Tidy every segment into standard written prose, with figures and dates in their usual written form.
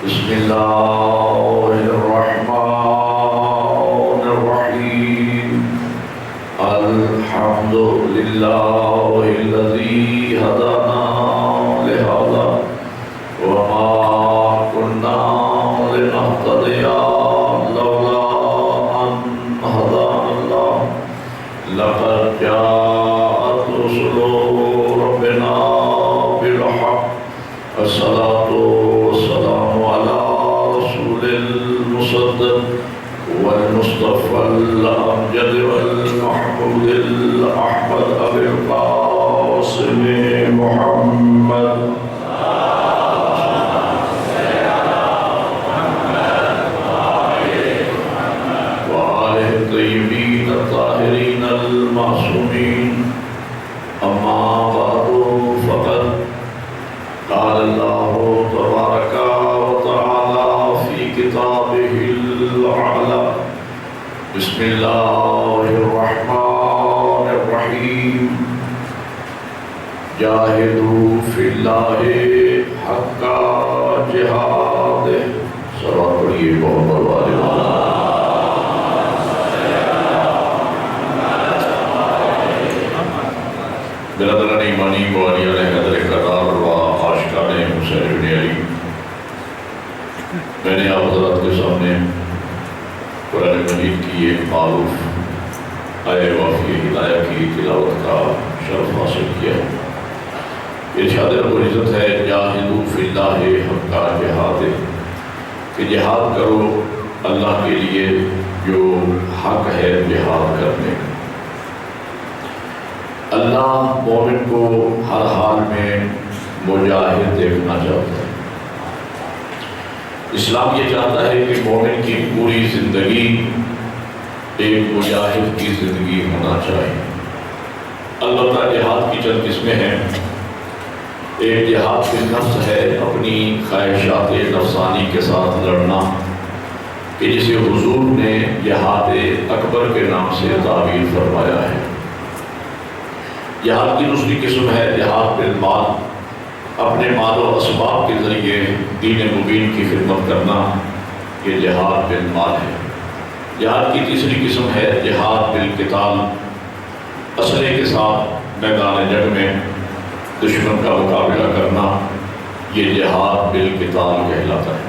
بسم الله الرحمن الرحيم الحمد لله الذي هدانا لهذا وما كنا لنهتدي لولا أن هدانا الله لقد جاءت رسل ربنا بالحق الصلاة والسلام على رسول المصدق والمصطفى الأمجد والمحمود الأحمد أبي القاسم محمد وآله الطيبين الطاهرين المعصومين. أما بعد فقد قال الله تبارك وتعالى في كتابه الأعلى بسم الله الرحمن الرحيم جاهدوا في الله حق جهاده. صلوات پڑھیے بہت بڑھوا دے. برادران ایمانی بواریان حضر قرار و عاشقان حسین بن علی، میں نے آپ حضرات کے سامنے قرآن مجید کی ایک معروف آیہ وافی ہدایہ کی تلاوت کا شرف حاصل کیا. ارشاد رب العزت ہے جاہدوا فی اللہ حق جہاد، کہ جہاد کرو اللہ کے لیے جو حق ہے جہاد کرنے کا. اللہ مومن کو ہر حال میں مجاہد دیکھنا چاہتا ہے. اسلام یہ چاہتا ہے کہ مومن کی پوری زندگی ایک مجاہد کی زندگی ہونا چاہیے. البتہ جہاد کی چند قسمیں ہیں. ایک جہاد فی النفس ہے، اپنی خواہشات نفسانی کے ساتھ لڑنا، کہ جسے حضور نے جہاد اکبر کے نام سے تعبیر فرمایا ہے. جہاد کی دوسری قسم ہے جہاد بالمال، اپنے مال و اسباب کے ذریعے دین مبین کی خدمت کرنا، یہ جہاد بالمال ہے. جہاد کی تیسری قسم ہے جہاد بالقتال، اسلحے کے ساتھ میدان جنگ میں دشمن کا مقابلہ کرنا، یہ جہاد بالقتال کہلاتا ہے.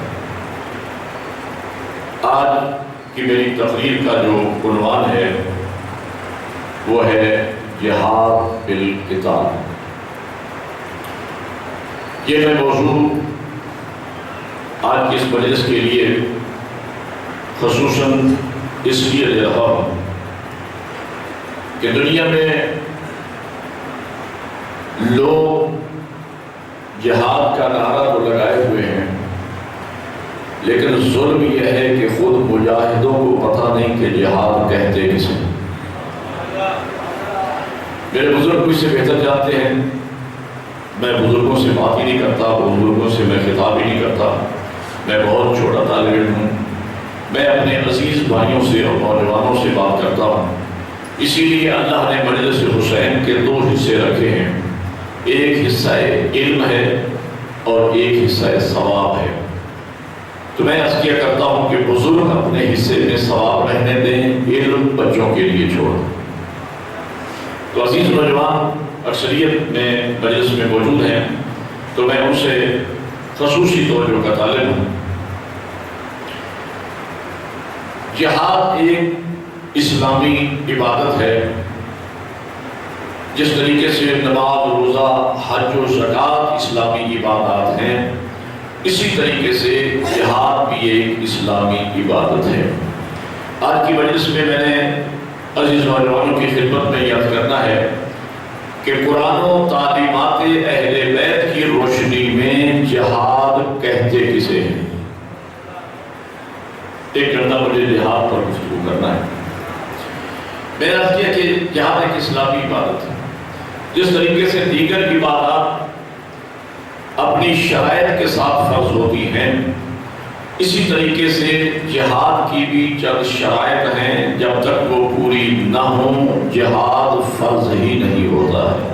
آج کی میری تقریر کا جو عنوان ہے وہ ہے جہاد بالقتال. یہ میں موضوع آج کی اس مجلس کے لیے خصوصاً اس لیے لے رہا ہوں کہ دنیا میں لوگ جہاد کا نعرہ تو لگائے ہوئے ہیں، لیکن ظلم یہ ہے کہ خود مجاہدوں کو پتہ نہیں کہ جہاد کہتے کسے. میرے بزرگ مجھ سے بہتر جانتے ہیں. میں بزرگوں سے بات ہی نہیں کرتا، بزرگوں سے میں خطاب ہی نہیں کرتا. میں بہت چھوٹا طالب علم ہوں. میں اپنے عزیز بھائیوں سے اور نوجوانوں سے بات کرتا ہوں. اسی لیے اللہ نے مجلس حسین کے دو حصے رکھے ہیں. ایک حصہ علم ہے اور ایک حصہ ثواب ہے. تو میں عرض کیا کرتا ہوں کہ بزرگ اپنے حصے میں ثواب رہنے دیں، علم بچوں کے لیے چھوڑ دیں. تو عزیز نوجوان اکثریت میں مجلس میں موجود ہیں، تو میں ان سے خصوصی توجہ کا طالب ہوں. جہاد ایک اسلامی عبادت ہے. جس طریقے سے نماز، روزہ، حج و زکوٰۃ اسلامی عبادات ہیں، اسی طریقے سے جہاد بھی ایک اسلامی عبادت ہے. آج کی مجلس میں نے عزیز نوجوانوں کی خدمت میں یاد کرنا ہے کہ قرآن و تعلیمات اہل بیت کی روشنی میں جہاد کہتے کسے ہیں. ایک گھنٹہ مجھے جہاد پر گفتگو کرنا ہے. میں نے عرض کیا کہ جہاد ایک اسلامی عبادت ہے. جس طریقے سے دیگر عبادات اپنی شرائط کے ساتھ فرض ہوتی ہیں، اسی طریقے سے جہاد کی بھی چند شرائط ہیں. جب تک وہ پوری نہ ہوں جہاد فرض ہی نہیں ہوتا ہے.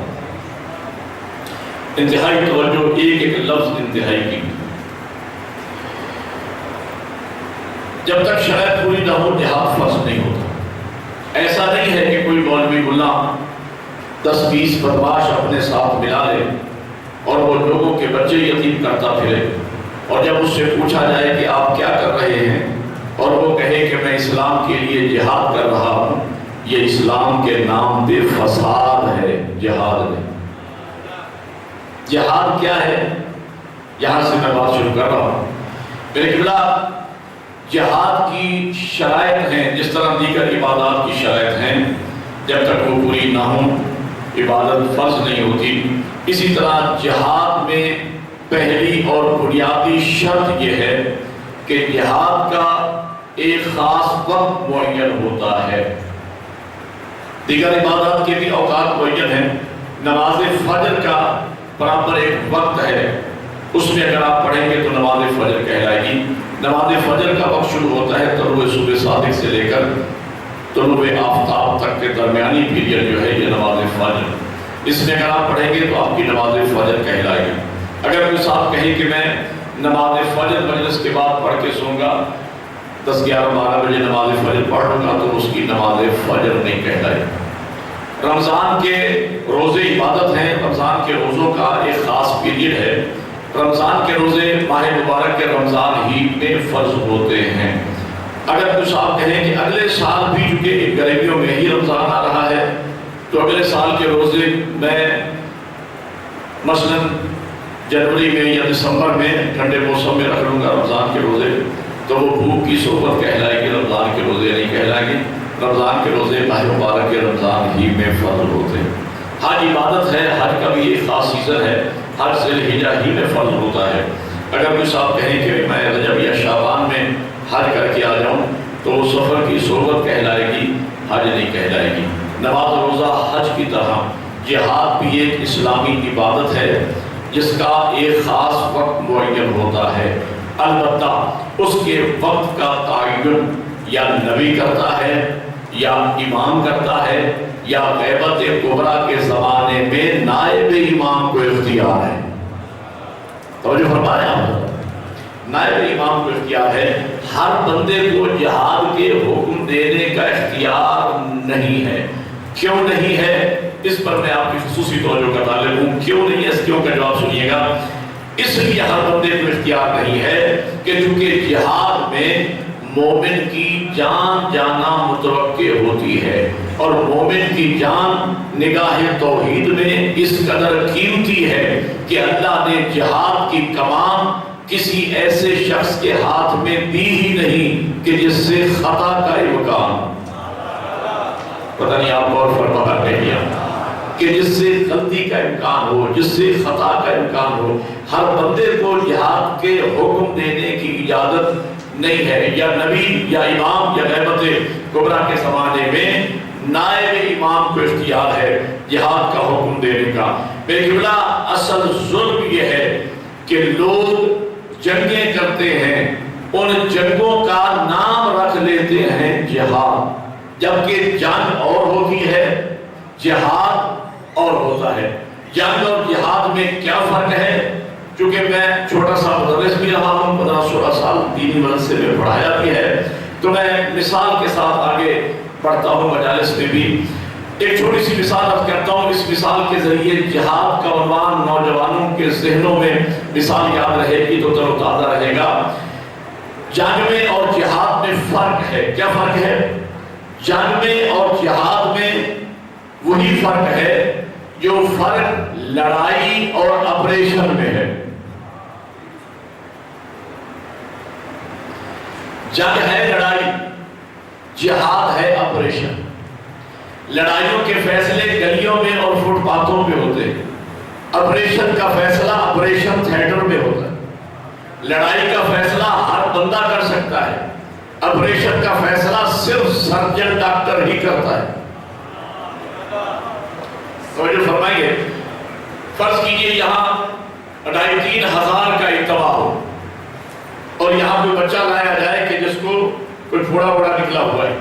انتہائی توجہ، ایک ایک لفظ انتہائی کی. جب تک شرائط پوری نہ ہو جہاد فرض نہیں ہوتا۔ ایسا نہیں ہے کہ کوئی مولوی ملا 10-20 بدماش اپنے ساتھ ملا لے اور وہ لوگوں کے بچے یتیم کرتا پھرے، اور جب اس سے پوچھا جائے کہ آپ کیا کر رہے ہیں اور وہ کہے کہ میں اسلام کے لیے جہاد کر رہا ہوں، یہ اسلام کے نام پہ فساد ہے، جہاد نہیں۔ جہاد کیا ہے؟ یہاں سے میں بات شروع کر رہا ہوں۔ میرے قبلہ، جہاد کی شرائط ہیں جس طرح دیگر عبادات کی شرائط ہیں، جب تک وہ پوری نہ ہوں عبادت فرض نہیں ہوتی۔ اسی طرح جہاد میں پہلی اور بنیادی شرط یہ ہے کہ جہاد کا ایک خاص وقت معین ہوتا ہے۔ دیگر عبادات کے بھی اوقات معین ہیں۔ نماز فجر کا برابر ایک وقت ہے، اس میں اگر آپ پڑھیں گے تو نماز فجر کہلائے گی۔ نماز فجر کا وقت شروع ہوتا ہے طلوع صبح صادق سے لے کر طلوع آفتاب تک کے درمیانی پیریڈ جو ہے یہ نماز فجر، اس میں اگر آپ پڑھیں گے تو آپ کی نماز فجر کہلائے گی۔ اگر کوئی صاحب کہے کہ میں نماز فجر مجلس کے بعد پڑھ کے سوں گا، 10-11-12 بجے نماز فجر پڑھ لوں گا، تو اس کی نماز فجر نہیں کہلائے۔ رمضان کے روزے عبادت ہیں، رمضان کے روزوں کا ایک خاص پیریڈ ہے۔ رمضان کے روزے ماہ مبارک کے رمضان ہی میں فرض ہوتے ہیں۔ اگر کچھ آپ کہیں کہ اگلے سال بھی چونکہ گرمیوں میں ہی رمضان آ رہا ہے تو اگلے سال کے روزے میں مثلا جنوری میں یا دسمبر میں ٹھنڈے موسم میں رکھ لوں گا رمضان کے روزے، تو وہ بھوک کی صحبت کہلائے گی، رمضان کے روزے نہیں کہلائے گی۔ رمضان کے روزے ماہ مبارک کے رمضان ہی میں فرض ہوتے ہیں۔ حج عبادت ہے، حج کا بھی ایک خاص سیزن ہے، حج ذی الحجہ ہی میں فرض ہوتا ہے۔ اگر کوئی صاحب کہیں کہ میں رجب یا شعبان میں حج کر کے آ جاؤں تو وہ سفر کی صحبت کہلائے گی، حج نہیں کہلائے گی۔ نماز روزہ حج کی طرح جہاد بھی ایک اسلامی عبادت ہے جس کا ایک خاص وقت معین ہوتا ہے، البتہ اس کے وقت کا تعین یا نبی کرتا ہے یا امام کرتا ہے یا غیبت کبریٰ کے زمانے میں نائب امام کو اختیار ہے۔ توجہ فرمائیں آپ، نائب امام کو اختیار ہے۔ ہر بندے کو جہاد کے حکم دینے کا اختیار نہیں ہے۔ کیوں نہیں ہے اس پر میں آپ کی خصوصی توجہ کا طالب ہوں۔ کیوں نہیں ہے، اس کیوں کا جواب سنیے گا۔ اس لیے ہر بندے کو اختیار نہیں ہے کہ چونکہ جہاد میں مومن کی جان جانا متوقع ہوتی ہے، اور مومن کی جان نگاہ توحید میں اس قدر قیمتی ہے کہ اللہ نے جہاد کی کمان کسی ایسے شخص کے ہاتھ میں دی ہی نہیں کہ جس سے خطا کا امکان، پتہ نہیں آپ غور فرما کرتے ہیں کہ جس سے غلطی کا امکان ہو، جس سے خطا کا امکان ہو۔ ہر بندے کو جہاد کے حکم دینے کی اجازت نہیں ہے، یا نبی یا امام یا غیبت کبریٰ کے زمانے میں نائب امام کو اختیار ہے جہاد کا حکم دینے کا۔ میرے قبلہ، اصل ظلم یہ ہے کہ لوگ جنگیں کرتے ہیں، ان جنگوں کا نام رکھ لیتے ہیں جہاد، جبکہ جنگ اور ہوتی ہے، جہاد اور ہوتا ہے۔ جنگ اور جہاد میں کیا فرق ہے؟ چونکہ میں چھوٹا سا مدرس بھی رہا ہوں، 15-16 سال دینی مدرسے میں پڑھایا بھی ہے، تو میں مثال کے ساتھ آگے بڑھتا ہوں مجالس میں بھی۔ ایک چھوٹی سی مثال اب کرتا ہوں، اس مثال کے ذریعے جہاد کا عنوان نوجوانوں کے ذہنوں میں مثال یاد رہے گی تو تر و تازہ رہے گا۔ جنگ میں اور جہاد میں فرق ہے۔ کیا فرق ہے؟ جنگ میں اور جہاد میں وہی فرق ہے جو فرق لڑائی اور آپریشن میں ہے۔ جنگ ہے لڑائی، جہاد ہے آپریشن۔ لڑائیوں کے فیصلے گلیوں میں اور فٹ پاتھوں پہ ہوتے ہیں، آپریشن کا فیصلہ آپریشن تھیٹر میں ہوتا ہے۔ لڑائی کا فیصلہ ہر بندہ کر سکتا ہے، آپریشن کا فیصلہ صرف سرجن ڈاکٹر ہی کرتا ہے۔ توجہ فرمائیے، فرض کیجئے یہاں 2500 کا اجتماع ہو اور یہاں کوئی بچہ لایا جائے کہ جس کو کوئی پھوڑا وڑا نکلا ہوا ہے،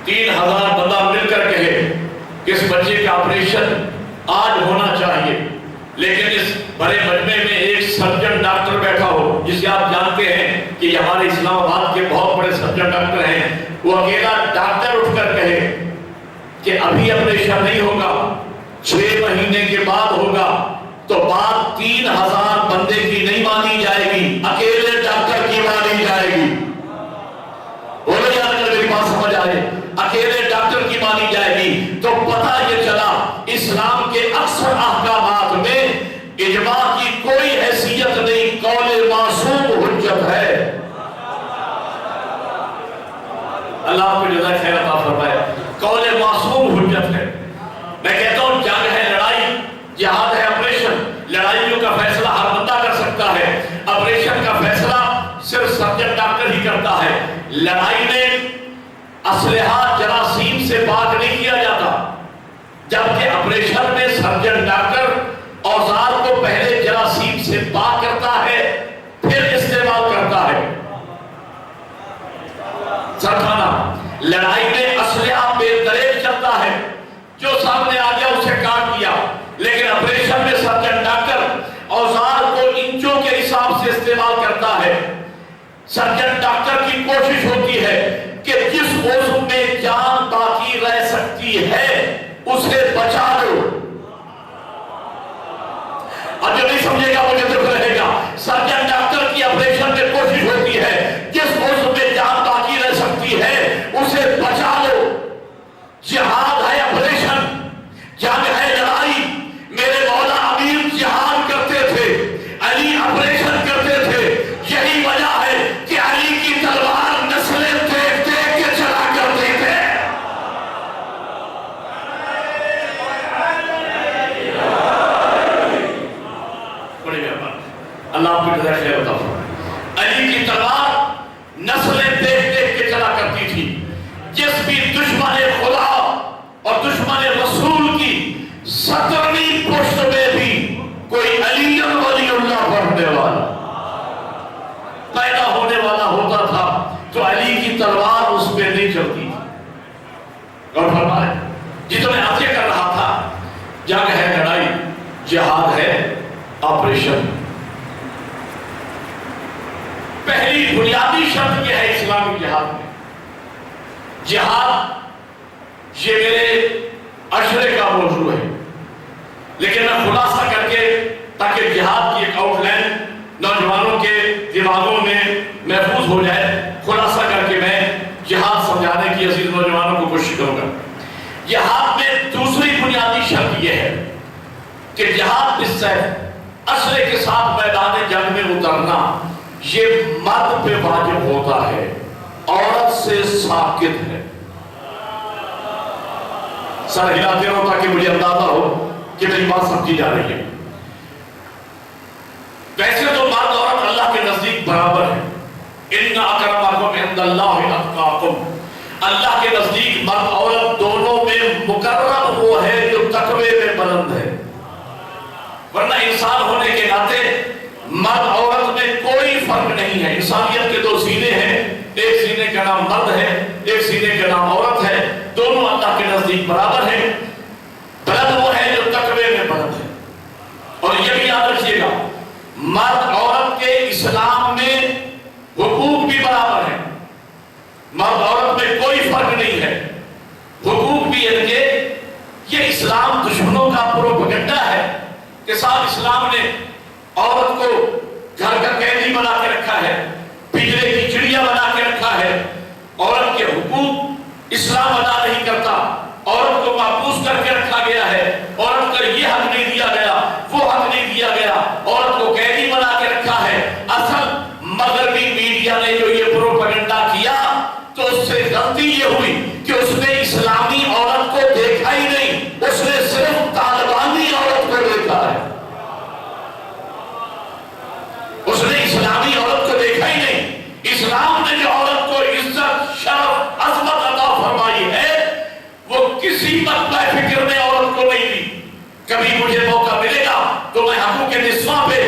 3000 بندہ مل کر کہے کہ اس بچے کا آپریشن آج ہونا چاہیے، لیکن اس بڑے مجمع میں ایک سرجن ڈاکٹر بیٹھا ہو جسے آپ جانتے ہیں کہ ہمارے اسلام آباد کے بہت بڑے سرجن ڈاکٹر ہیں، وہ اکیلا ڈاکٹر اٹھ کر کہے کہ ابھی آپریشن نہیں ہوگا، 6 مہینے کے بعد ہوگا، تو بات 3000 بندے کی نہیں مانی جائے گی، اکیلے ڈاکٹر کی مانی جائے گی۔ بولو یار اگر میری بات سمجھ آئے، اکیلے ڈاکٹر کی مانی جائے گی۔ تو پتہ یہ چلا اسلام کے اکثر احکامات میں اجماع کی کوئی حیثیت نہیں، قول معصوم حجت ہے۔ اللہ آپ کو جزائے خیر عطا فرمائے۔ قول معصوم حجت ہے۔ میں کہتا ہوں جنگ ہے، لڑائی، جہاد ہے، آپریشن، لڑائیوں کا فیصلہ ہر بندہ کر سکتا ہے، آپریشن کا فیصلہ صرف سرجن ڈاکٹر ہی کرتا ہے۔ لڑائی میں اسلحہ جراثیم سے پاک نہیں کیا جاتا، جبکہ آپریشن میں سرجن ڈاکٹر اوزار کو پہلے جراثیم سے پاک کرتا ہے، پھر استعمال کرتا ہے۔ سرخانہ لڑائی میں اسلحہ بے دریغ چلتا ہے، جو سامنے آ گیا اسے کاٹ دیا، لیکن آپریشن میں سرجن ڈاکٹر اوزار کو انچوں کے حساب سے استعمال کرتا ہے۔ سرجن ڈاکٹر کی کوشش ہوتی ہے کہ جس عضو میں جان باقی رہ سکتی ہے اسے بچا لو، اور جو نہیں سمجھے گا مجھے دکھ رہے گا۔ سرجن ڈاکٹر کی آپریشن میں کوشش ہوتی ہے جس عضو میں جان باقی رہ سکتی ہے اسے بچا لو۔ جہاد ہے آپریشن، جنگ ہے لڑائی۔ میرے مولا امیر جہاد کرتے تھے، علی آپریشن کرتے تھے، یہی وجہ ہے کہ علی کی تلوار نسلیں دیکھ دیکھ کے چلا کرتے تھے۔ بڑی مہربانی، اللہ آپ کو جزائے خیر عطا فرمائے۔ علی کی تلوار نسلیں دیکھ دیکھ کے چلا کرتی تھی۔ جس بھی دشمن خدا اور دشمن رسول کی 17ویں پشت میں بھی کوئی علی ولی اللہ پڑھنے والا پیدا ہونے والا ہوتا تھا تو علی کی تلوار اس پہ نہیں چلتی تھی۔ غور فرمائے، جی تو میں آپ یہ کر رہا تھا، جنگ ہے، لڑائی، جہاد ہے، آپریشن۔ پہلی بنیادی شرط یہ ہے اسلامی جہاد میں، جہاد یہ میرے عشرے کا موضوع ہے، لیکن میں خلاصہ کر کے تاکہ جہاد کی ایک آؤٹ لائن نوجوانوں کے دماغوں میں محفوظ ہو جائے، خلاصہ کر کے میں جہاد سمجھانے کی عزیز نوجوانوں کو کوشش کروں گا۔ جہاد میں دوسری بنیادی شرط یہ ہے کہ جہاد بالسیف، اسلحے کے ساتھ میدان جنگ میں اترنا، یہ مرد پہ واجب ہوتا ہے، عورت سے ساقط ہے۔ سر ہلاتے رہو تاکہ مجھے اندازہ ہو کہ میری بات سمجھی جا رہی ہے۔ ویسے تو مرد عورت اللہ کے نزدیک برابر ہے، ان اکرمکم عند اللہ اتقاکم، اللہ کے نزدیک مرد عورت دونوں میں مقرر وہ ہے جو تقوی میں بلند ہے، ورنہ انسان ہونے کے ناطے مرد عورت میں کوئی فرق نہیں ہے۔ انسانیت کے 2 سینے ہیں، ایک سینے کا نام مرد ہے، ایک سینے کا نام عورت ہے، دونوں اللہ کے نزدیک برابر ہیں۔ بلند وہ ہے جو تقوی میں بلند ہے۔ اور یہ بھی یاد رکھیے گا، مرد عورت کے اسلام میں حقوق بھی برابر ہیں، مرد عورت میں کوئی فرق نہیں ہے، حقوق بھی ان کے۔ یہ اسلام دشمنوں کا پروپیگنڈا ہے کہ صاحب اسلام نے عورت کو گھر کا قیدی بنا کے رکھا ہے، پنجرے کی چڑیا بنا کے رکھا ہے، عورت کے حقوق اسلام ادا نہیں کرتا، عورت کو محفوظ کر کے رکھا گیا ہے، عورت کا یہ حق نہیں دیا گیا، وہ حق نہیں دیا گیا، عورت کو قیدی بنا کے رکھا ہے۔ اصل مغربی میڈیا نے جو یہ پروپیگنڈا کیا تو اس سے غلطی یہ ہوئی کہ اس نے اسلامی عورت کو دیکھا ہی نہیں، اس نے صرف طالبانی عورت کو دیکھا ہے، اس نے اسلامی عورت کو دیکھا ہی نہیں۔ اسلام نے جو عورت کو عزت، شرف، عظمت عطا فرمائی ہے وہ کسی مطلع فکر نے عورت کو نہیں دی۔ کبھی مجھے موقع ملے گا تو میں حقوق نسواں پہ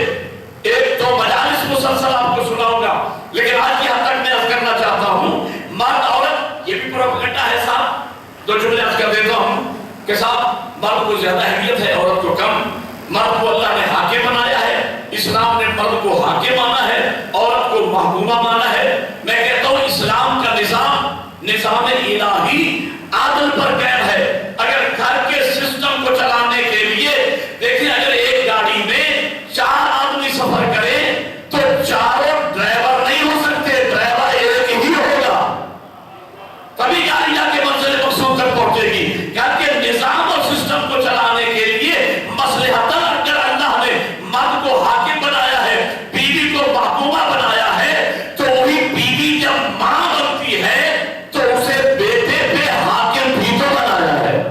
1-2 مجالس مسلسل آپ کو سناؤں گا، لیکن آج کی حد تک میں عرض کرنا چاہتا ہوں، مرد عورت یہ بھی پروپیگنڈا ہے صاحب۔ 2 جملے عرض کر دیتا ہوں کہ صاحب مرد کو زیادہ اہمیت ہے، عورت کو کم۔ مرد کو اللہ نے حاکم بنایا ہے، اسلام نے مرد کو حاکم مانا ہے، عورت کو محکومہ مانا ہے. میں کہتا ہوں اسلام کا نظام الہی عادل پر قائم ہے. اگر گھر کے سسٹم کو چلانے کے لیے دیکھیں اگر ایک گاڑی میں 4 آدمی سفر کریں تو چاروں ڈرائیور نہیں ہو سکتے, ڈرائیور ایک ہی ہوگا, تبھی گاڑی جا کے منزل مقصود تک پہنچے گی. گھر کے نظام اور سسٹم کو چلانے کے لیے مصلحتاً اگر اللہ نے مرد کو حاکم بنایا ہے, بیوی کو محکومہ بنایا ہے, تو وہی بیوی جب ماں بنتی ہے تو اسے بیٹے پہ حاکم بھی تو بنایا ہے.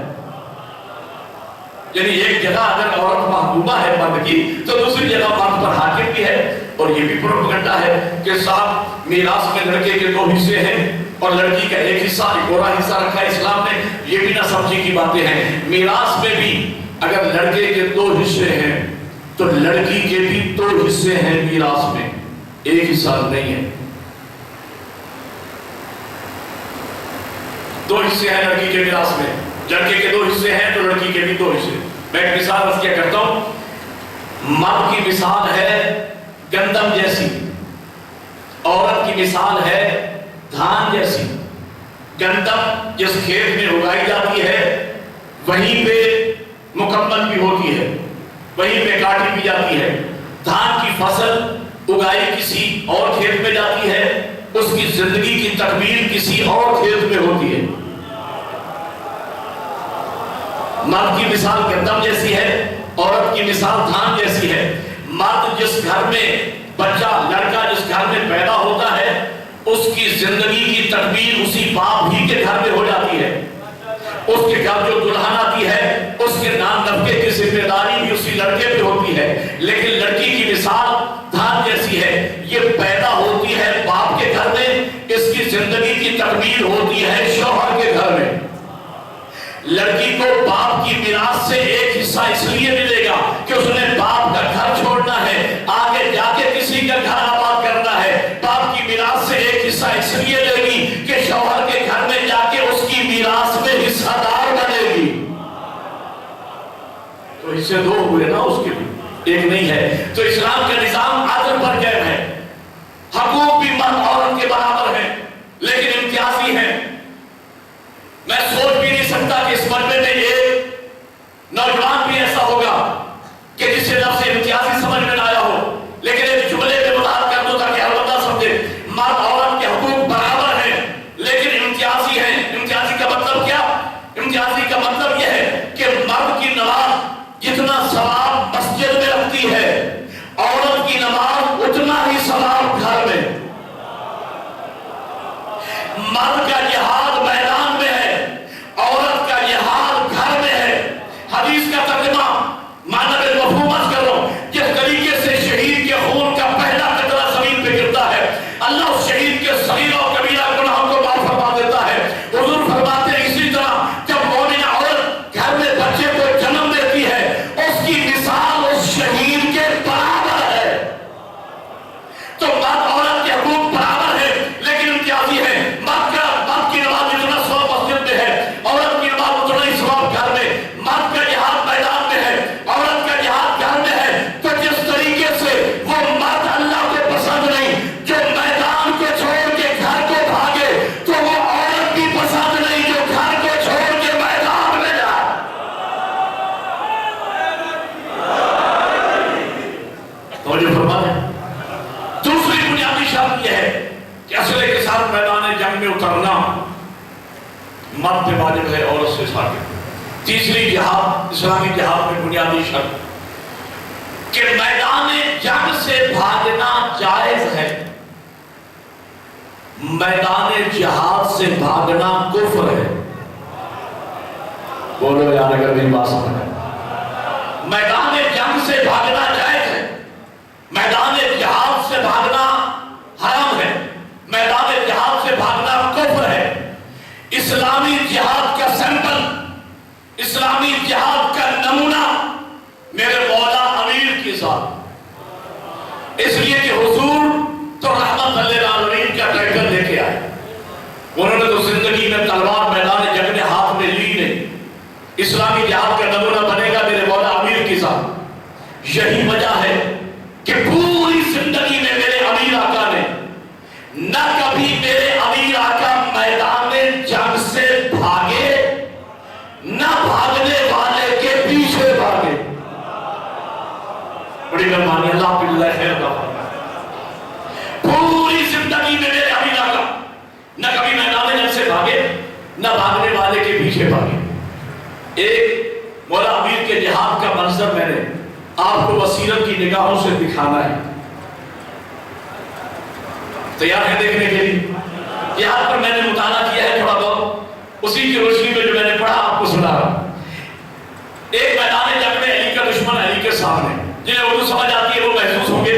یعنی ایک جگہ اگر عورت محکومہ ہے مرد کی تو دوسری جگہ مرد پر حاکم بھی ہے. اور یہ بھی پروپیگنڈا ہے کہ صاحب میراث میں لڑکے کے 2 حصے ہیں اور لڑکی کا 1 حصہ, ایک اور حصہ رکھا ہے اسلام نے. یہ بھی نہ سمجھی کی باتیں ہیں. میراث میں بھی اگر لڑکے کے 2 حصے ہیں تو لڑکی کے بھی 2 حصے ہیں میراث میں, 1 حصہ نہیں ہے. 2 حصے ہیں لڑکی کے میراث میں. لڑکے کے 2 حصے ہیں تو لڑکی کے بھی 2 حصے. میں ایک مثال بس کیا کرتا ہوں. مرد کی مثال ہے گندم جیسی, عورت کی مثال ہے دھان جیسی. گندم جس کھیت میں اگائی جاتی ہے وہیں پہ مکمل بھی ہوتی ہے, وہیں پہ کاٹی بھی جاتی ہے. دھان کی فصل اگائی کسی اور کھیت میں جاتی ہے, اس کی زندگی کی تکمیل کسی اور کھیت میں ہوتی ہے. مرد کی مثال گندم جیسی ہے, عورت کی مثال دھان جیسی ہے. مرد جس گھر میں بچہ, لڑکا جس گھر میں پیدا ہوتا ہے اس کی زندگی کی تکمیل اسی باپ ہی کے گھر میں ہو جاتی ہے. اس کے گھر جو دلہن آتی ہے اس کے نام نفقے کی ذمہ داری بھی اسی لڑکے پہ ہوتی ہے. لیکن لڑکی کی مثال دھان جیسی ہے, یہ پیدا ہوتی ہے باپ کے گھر میں, اس کی زندگی کی تکمیل ہوتی ہے شوہر کے گھر میں. لڑکی کو باپ کی میراث سے 1 حصہ اس لیے ملے گا کہ اس نے باپ کا گھر چھوڑنا ہے, آگے جا کے کسی کا گھر آباد کرنا ہے. باپ کی میراث سے 1 حصہ اس لیے لے گی کہ شوہر کے گھر میں جا کے اس کی میراث میں حصہ دار بنے گی. تو حصے 2 ہوئے نا, اس کے لیے 1 نہیں ہے. تو اسلام کا نظام عدل پر قائم ہے. حقوق بھی مرد عورت کے برابر ہیں لیکن امتیازی ہیں. میں سوچ بھی نہیں سکتا کہ اس مرحلے میں ایک نوجوان بھی ایسا ہوگا کہ جسے لفظ امتیازی سمجھ میں نہ آیا ہو, لیکن ایک جملے میں وضاحت کر دوں تاکہ ہر بندہ سمجھے. مرد عورت کے حقوق برابر ہیں لیکن امتیازی ہیں. امتیازی کا مطلب کیا؟ امتیازی کا مطلب یہ ہے کہ مرد کی نماز جتنا ثواب مسجد میں رکھتی ہے, عورت کی نماز اتنا ہی ثواب گھر میں. مرد کا جہاد میدان میں ہے, عورت کا جہاد گھر میں ہے. حدیث کا ترجمہ معنی بالمفہوم کر رہا ہوں. جس طریقے سے شہید کے خون کا پہلا قطرہ زمین پہ گرتا ہے, اللہ اس شہید کے صغیرہ و کبیرہ گناہوں کو معاف فرما دیتا ہے. حضور فرماتے ہیں اسی طرح جب مومن عورت گھر میں بچے کو جنم دیتی ہے اس کی مثال اس شہید کے برابر ہے. تو مرد عورت کے حقوق برابر ہے لیکن امتیازی ہے. مرد کی نماز جتنا ثواب مسجد میں ہے, عورت کی نماز اتنا ہی ثواب گھر میں. مرد کا جہاد میدان میں ہے, عورت کا جہاد گھر میں ہے. تو جس طریقے سے وہ مرد اللہ کو پسند نہیں جو میدان کو چھوڑ کے گھر کو بھاگے, تو وہ عورت بھی پسند نہیں جو گھر کو چھوڑ کے میدان میں جائے. توجہ فرمائیں. دوسری بنیادی شرط یہ ہے کہ اسلحے کے ساتھ میدان جنگ میں اترنا مرد پہ واجب ہے, عورت سے ثابت. تیسری جہاد, اسلامی جہاد میں بنیادی شرط کہ میدان جنگ سے بھاگنا جائز ہے, میدان جہاد سے بھاگنا کفر ہے. بولو یار اگر میری بات سمجھ. میدان جنگ سے بھاگنا جائز ہے, میدان جہاد سے بھاگنا حرام ہے, میدان جہاد سے بھاگنا کفر ہے. اسلامی جہاد کا سیمپل, اسلامی جہاد کا نمونہ میرے مولا امیر کی ذات. اس لیے کہ حضور تو رحمت للعالمین کا ٹائٹل لے کے آئے. انہوں نے تو زندگی میں تلوار میدان جنگ میں ہاتھ میں لی نہیں. اسلامی جہاد کا نمونہ بنے گا میرے مولا امیر کی ذات. یہی وجہ ہے کہ پوری زندگی میں میرے امیر آقا نے بڑی مہربانی اللہ آپ کی خیر عطا فرمائے۔ پوری زندگی میں میرے حبیب کا نہ کبھی میدان جنگ سے بھاگے نہ بھاگنے والے کے پیچھے بھاگے۔ ایک مولا امیر کے جہاد کا منظر میں نے آپ کو بصیرت کی نگاہوں سے دکھانا ہے، تیار ہے دیکھنے کے لیے؟ یہاں پر میں نے مطالعہ کیا ہے تھوڑا بہت، اسی کی روشنی میں جو میں نے پڑھا آپ کو سنا رہا ہوں۔ ایک میدان جنگ میں علی کا دشمن علی کے سامنے، جنہیں اردو سمجھ آتی ہے وہ محسوس ہوں گے۔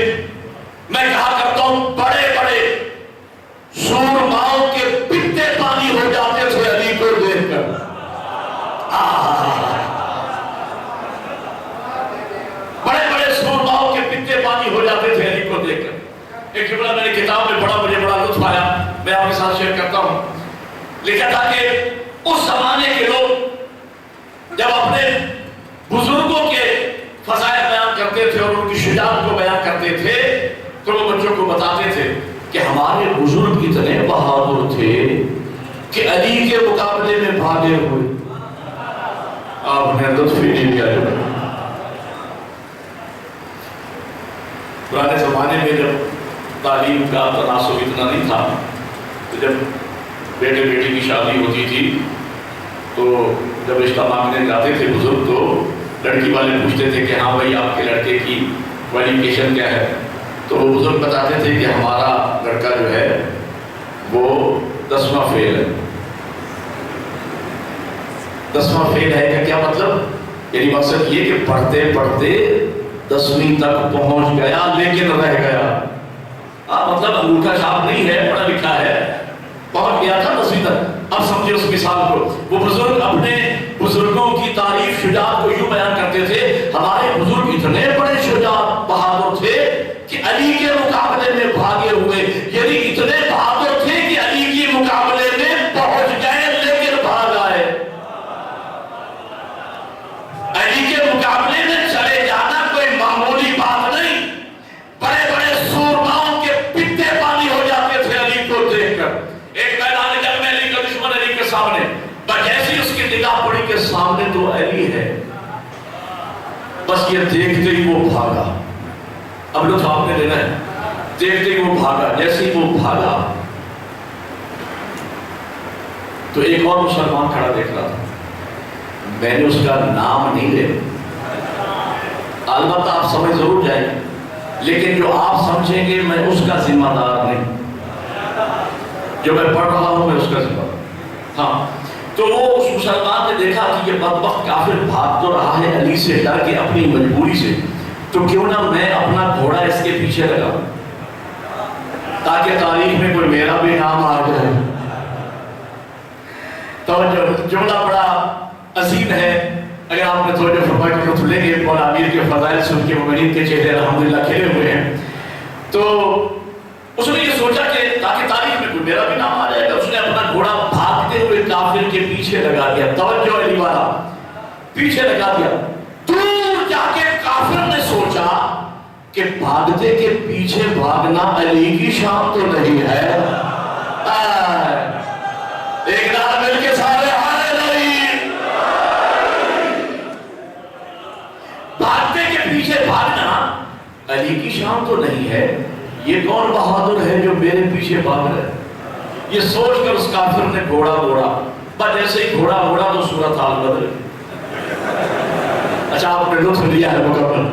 میں کہا کرتا ہوں بڑے بڑے سورماؤں کے پتے پانی ہو جاتے تھے علی کو دیکھ کر۔ بڑے بڑے سورماؤں کے پتے پانی ہو جاتے تھے علی کو دیکھ کر۔ ایک جملہ میں نے کتاب میں پڑھا، مجھے بڑا لطف آیا، میں آپ کے ساتھ شیئر کرتا ہوں۔ لکھا تھا کہ اس زمانے کے لوگ جب اپنے بزرگوں کے فضائل بیان کرتے تھے اور ان کی شجاعت کو بیان کرتے تھے تو وہ بچوں کو بتاتے تھے کہ ہمارے بزرگ اتنے بہادر تھے کہ علی کے مقابلے میں بھاگے ہوئے۔ آپ نے لطف ہی نہیں لیا۔ پرانے زمانے میں جب تعلیم کا تناسب اتنا نہیں تھا تو جب بیٹے بیٹی کی شادی ہوتی تھی تو جب رشتہ مانگنے جاتے تھے بزرگ تو لڑکی والے پوچھتے تھے کہ ہاں بھائی آپ کے لڑکے کی کوالیفیکیشن کیا ہے؟ تو وہ بزرگ بتاتے تھے کہ ہمارا لڑکا جو ہے وہ 10واں فیل ہے۔ 10واں فیل ہے کا کیا مطلب؟ یعنی مقصد یہ کہ پڑھتے پڑھتے 10ویں تک پہنچ گیا لیکن رہ گیا۔ مطلب انگوٹھا چھاپ نہیں ہے، پڑھا لکھا ہے، پہنچ گیا تھا 10ویں تک۔ اب سمجھے اس مثال کو۔ وہ بزرگ اپنے بزرگوں کی تعریف شجاعت کو یوں بیان کرتے تھے، ہمارے بزرگ اتنے بڑے شجاعت بہادر تھے کہ علی کے مقابلے میں بھاگے ہوئے، یعنی اتنے بہادر تھے کہ علی کے مقابلے میں پہنچ گئے لیکن بھاگ آئے۔ علی کے مقابلے میں چلے جانا کوئی معمولی بات نہیں، بڑے بڑے سورماؤں کے پتے پانی ہو جاتے تھے علی کو دیکھ کر۔ ایک میدان جنگ میں علی کا دشمن علی کے سامنے، پر جیسی اس کی نگاہ پڑی کہ سامنے تو علی ہے، بس یہ دیکھتے ہی وہ بھاگا۔ اب لطف آپ نے لینا ہے، دیکھتے ہی وہ بھاگا۔ جیسے ہی وہ بھاگا تو ایک اور مسلمان کھڑا دیکھ رہا تھا، میں نے اس کا نام نہیں لے، البتہ آپ سمجھ ضرور جائیں گے، لیکن جو آپ سمجھیں گے میں اس کا ذمہ دار نہیں، جو میں پڑھ رہا ہوں میں اس کا ذمہ دار۔ ہاں تو وہ اس مسلمان نے دیکھا کہ یہ بدبخت کافر بھاگ تو رہا ہے علی سے ڈر کے اپنی مجبوری سے، تو کیوں نہ میں اپنا گھوڑا اس کے پیچھے لگاؤں تاکہ تاریخ میں کوئی میرا بھی نام آ جائے۔ تو جملہ بڑا عظیم ہے، اگر آپ نے توجہ فرمائی تو لطف لیں گے۔ مولا امیر کے فضائل سن کے مومنین کے چہرے الحمدللہ کھلے ہوئے ہیں۔ تو اس نے یہ سوچا کہ تاکہ تاریخ میں کوئی میرا بھی نام آ جائے گا، اس نے اپنا گھوڑا بھاگتے ہوئے کافر کے پیچھے لگا دیا۔ توجہ علی والا، پیچھے لگا دیا۔ دور جا کے کافر نے سوچا کہ بھاگتے کے پیچھے بھاگنا علی کی شان تو نہیں ہے۔ ایک نعرہ مل کے سارے ہائے نہیں۔ بھاگتے کے پیچھے بھاگنا علی کی شان تو نہیں ہے، یہ کون بہادر ہے جو میرے پیچھے بھاگ رہا ہے؟ یہ سوچ کر اس کافر نے گھوڑا موڑا، بس جیسے ہی گھوڑا موڑا تو صورت حال بدل گئی۔ اچھا آپ نے لطف لیا ہے مکمل،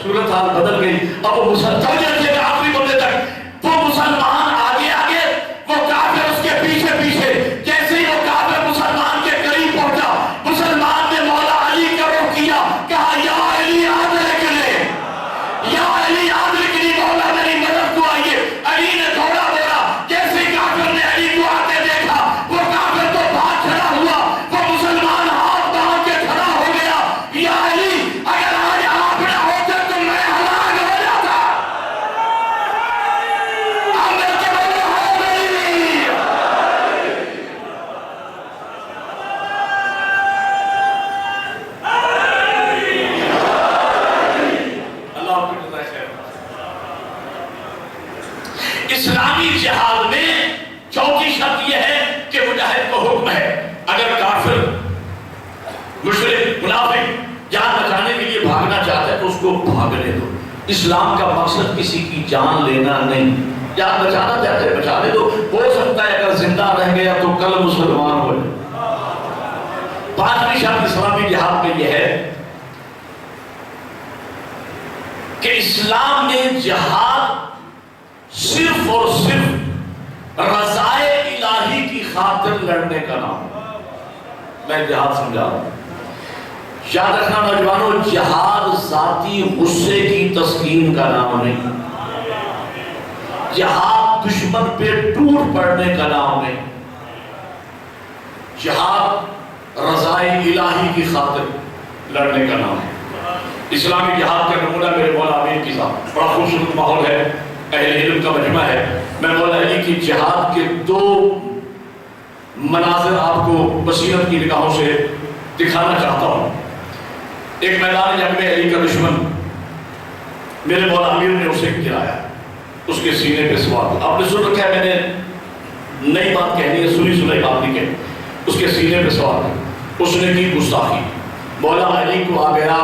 صورت حال بدل گئی۔ اب وہ مسلمان سے آخری بندے تک وہ مسلمان آگے آگے، وہ کافر اس کے پیچھے پیچھے۔ جیسے ہی وہ کافر مسلمان کے قریب پہنچا، مسلمان نے مولا علی کا رخ کیا، کہا یا علی یاد رکھنے، یا علی یاد رکھنی، مولا میری مدد کو آئیے۔ علی نے گھوڑا موڑا، جیسے ہی کافر نے علی کو آتے دیکھا، وہ کافر تو بھاگ کھڑا ہوا، وہ مسلمان ہاتھ باندھ کے کھڑا ہو گیا، یا علی اگر آج آپ نہ ہوتے تو میں ہلاک ہو جاتا۔ اب مل کے بولو ہے علی۔ اللہ آپ کی جزائے خیر۔ اسلامی جہاد میں چوتھی شرط یہ ہے کہ مجاہد کو حکم ہے اگر کافر مشرک منافق جان بچانے کے لیے بھاگنا چاہتا ہے تو اس کو بھاگنے دو، اسلام کا مقصد کسی کی جان لینا نہیں. جان بچانا چاہتے ہیں بچا لے دو، ہو سکتا ہے اگر زندہ رہ گیا تو کل مسلمان ہو جائے. پانچویں شرط اسلامی جہاد میں یہ ہے کہ اسلام میں جہاد صرف اور صرف رضائے الہی کی خاطر لڑنے کا نام. میں جہاد سمجھا رہا ہوں، یاد رکھنا نوجوانوں، جہاد ذاتی غصے کی تسکین کا نام نہیں، جہاد دشمن پہ ٹوٹ پڑنے کا نام نہیں، جہاد رضائے الہی کی خاطر لڑنے کا نام ہے. اسلامی جہاد کا نمونہ میرے مولا امیر کی صاحب، بڑا خوبصورت ماحول ہے، اہل علم کا مجمع ہے. میں مولا علی کی جہاد کے دو مناظر آپ کو بصیرت کی نگاہوں سے دکھانا چاہتا ہوں. ایک میدان جنگ میں علی کا دشمن میرے مولا امیر نے اسے گرایا، اس کے سینے پہ سوار. آپ نے سن رکھا ہے، میں نے نئی بات کہنی ہے، سنی سنائی بات نہیں کہنی. اس کے سینے پہ سوار، اس نے کی گستاخی. مولا علی کو آ گیا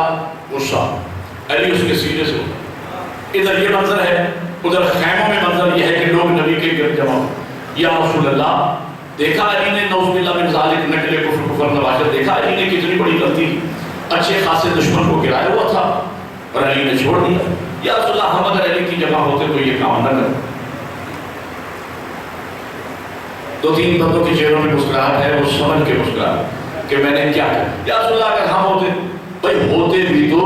غصہ، علی اس کے سینے سے اترا. ادھر یہ منظر ہے، ادھر خیموں میں منظر یہ ہے کہ لوگ نبی کے گرد جمع. یا رسول اللہ، دیکھا علی نے نعوذ باللہ من ذالک نقل کفر نواشر، دیکھا علی نے کتنی بڑی غلطی، اچھے خاصے دشمن کو گرایا ہوا تھا اور علی نے چھوڑ دیا. یا رسول اللہ، ہم اگر علی کی جگہ ہوتے تو یہ کام نہ کرتے. دو تین بندوں کے چہروں میں مسکراہٹ ہے، وہ سمجھ کے مسکراہٹ کہ میں نے کیا کیا. یا رسول اللہ، اگر ہم ہوتے، بھائی ہوتے بھی تو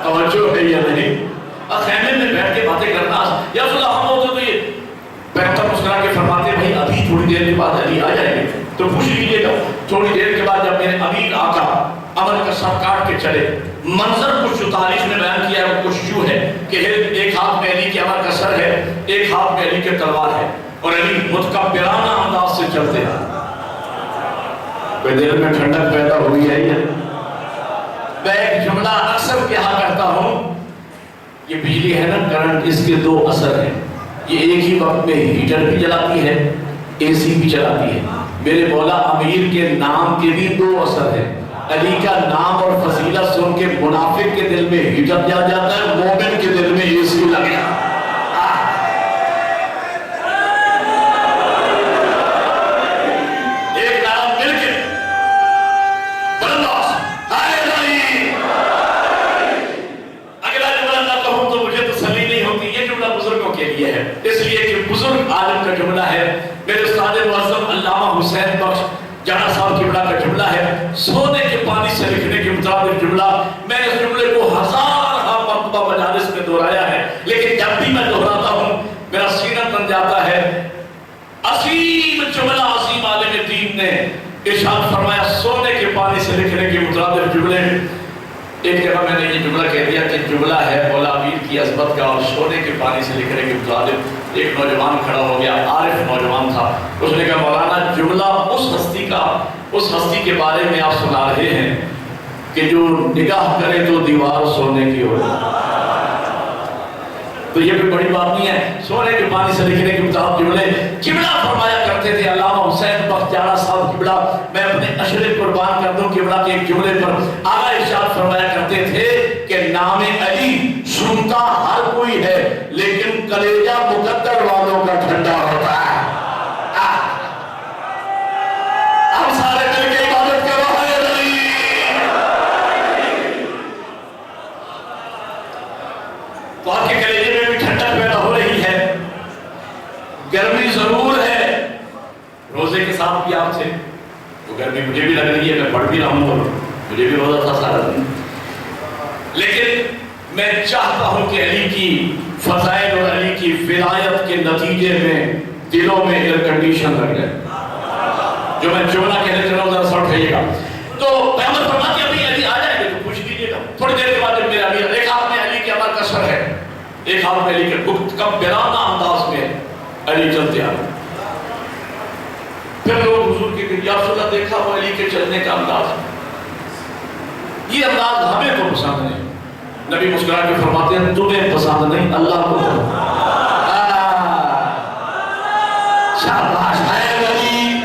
توجہ ہے یا نہیں؟ خیمے میں بیٹھ کے باتیں کرنا. یا رسول اللہ، ہم ہوتے تو یہ پیغمبر مسکرا کے فرماتے بھائی ابھی تھوڑی دیر کے بعد علی آ جائیں گے، تو پوچھ لیجیے گا. تھوڑی دیر کے بعد جب میرے امیر آقا عمل کا سر کاٹ کے چلے، منظر کچھ جو تاریخ نے بیان کیا ہے وہ کچھ یوں ہے کہ ایک ہاتھ میں علی کے عمل کا سر ہے، ایک ہاتھ میں علی کے تلوار ہے، اور علی متکبرانہ انداز سے چلتے ہیں. کوئی دل میں ٹھنڈک پیدا ہوئی ہے. میں ایک جملہ اکثر کہا کرتا ہوں، یہ بجلی ہے نا، کرنٹ، اس کے دو اثر ہیں. یہ ایک ہی وقت میں ہیٹر بھی جلاتی ہے، اے سی بھی چلاتی ہے. میرے مولا امیر کے نام کے بھی دو اثر ہیں. علی کا نام اور فضیلت سن کے منافق کے دل میں ہیٹر جل جاتا ہے، مومن کے دل میں اے سی لگ جاتا ہے. اس لیے کہ بزرگ عالم کا جملہ ہے، میرے استاد معظم علامہ حسین بخش جانا صاحب قبلہ کا جملہ ہے، سونے کے پانی سے لکھنے کے مطابق جملہ. میں اس جملے کو ہزارہ مرتبہ مجالس میں دہرایا ہے، لیکن جب بھی میں دہراتا ہوں میرا سینہ تن جاتا ہے. عظیم جملہ عظیم عالم دین نے ارشاد فرمایا، سونے کے پانی سے لکھنے کے مطابق جملے. ایک جگہ میں نے یہ جملہ کہہ دیا کہ جملہ ہے مولا امیر کی عظمت کا اور سونے کے پانی سے لکھنے کے مطابق. ایک نوجوان کھڑا ہو گیا، عارف نوجوان تھا. اس نے کہا مولانا جملہ اس ہستی کے بارے میں آپ سنا رہے ہیں کہ جو نگاہ کرے تو دیوار سونے کی ہو جائے. تو یہ کوئی بڑی بات نہیں ہے. سونے کے پانی سے لکھنے کے مطابق جملے قبلہ فرمایا کرتے تھے علامہ حسین بخش جانا صاحب قبلہ. میں اپنے اشرے قربان کر دوں قبلہ کے ایک جملے پر آقا ارشاد فرمایا کرتے تھے کہ نام علی سنتا ہر کوئی ہے لیکن کلیجہ مقدر والوں کا ٹھنڈا ہوتا ہے. ہم سارے مل کے عبادت کرو ہے علی. تو آپ کے کلیجے میں بھی ٹھنڈک پیدا ہو رہی ہے. گرمی ضرور ہے، روزے کے ساتھ بھی آپ سے وہ گرمی مجھے بھی لگ رہی ہے، میں پڑھ بھی رہا ہوں اور مجھے بھی روزہ تھا سارا دن. لیکن میں چاہتا ہوں کہ علی کی فضائل اور علی کی ولایت کے نتیجے میں دلوں میں ایئر کنڈیشن لگ جائے. جو میں جملہ کہنے چلا ہوں ذرا سوٹ رہیے گا. تو پیغمبر فرماتے ہیں ابھی علی آ جائیں گے تو پوچھ لیجیے گا. تھوڑی دیر کے بعد جب میرا امیر ایک ہاتھ میں علی کے عمل کا سر ہے، ایک ہاتھ میں علی کے متکبرانہ انداز میں علی چلتے آ رہے. پھر لوگ حضور کے یا رسول اللہ دیکھا وہ علی کے چلنے کا انداز، یہ انداز ہمیں تو پسند نہیں. نبی مسکرا کے فرماتے ہیں تمہیں پسند نہیں اللہ کو. شاباش ہے علی.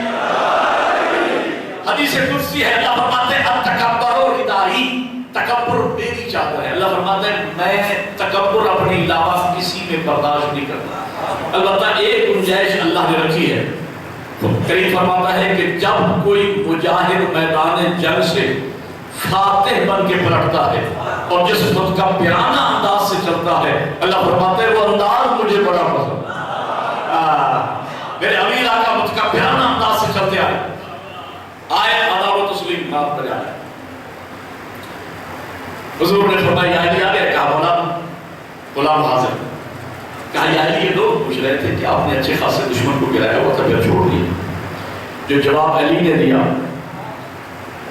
حدیث قدسی ہے اللہ فرماتے ہیں اتکبر ردائی، تکبر میری چادر ہے. اللہ فرماتا ہے میں تکبر اپنے علاوہ کسی میں برداشت نہیں کرتا. البتہ ایک گنجائش اللہ نے رکھی ہے. کریم فرماتا ہے کہ جب کوئی مجاہد میدان جنگ سے فاتح بن کے پلٹتا ہے اور جس خود کا پیرانہ انداز سے چلتا ہے, اللہ فرماتا ہے وہ انداز مجھے بڑا پسند. میرے امیر آقا مجھ کا پیرانہ انداز سے چلتے آئے ادا و تسلیم بات پر جانا ہے. حضور نے فرمایا یا علی آ گئے. کہا مولا غلام حاضر. کہا یا علی یہ لوگ پوچھ رہے تھے کہ آپ نے اچھے خاصے دشمن کو گرایا ہوا تھا پھر چھوڑ دیا. جو جواب علی نے دیا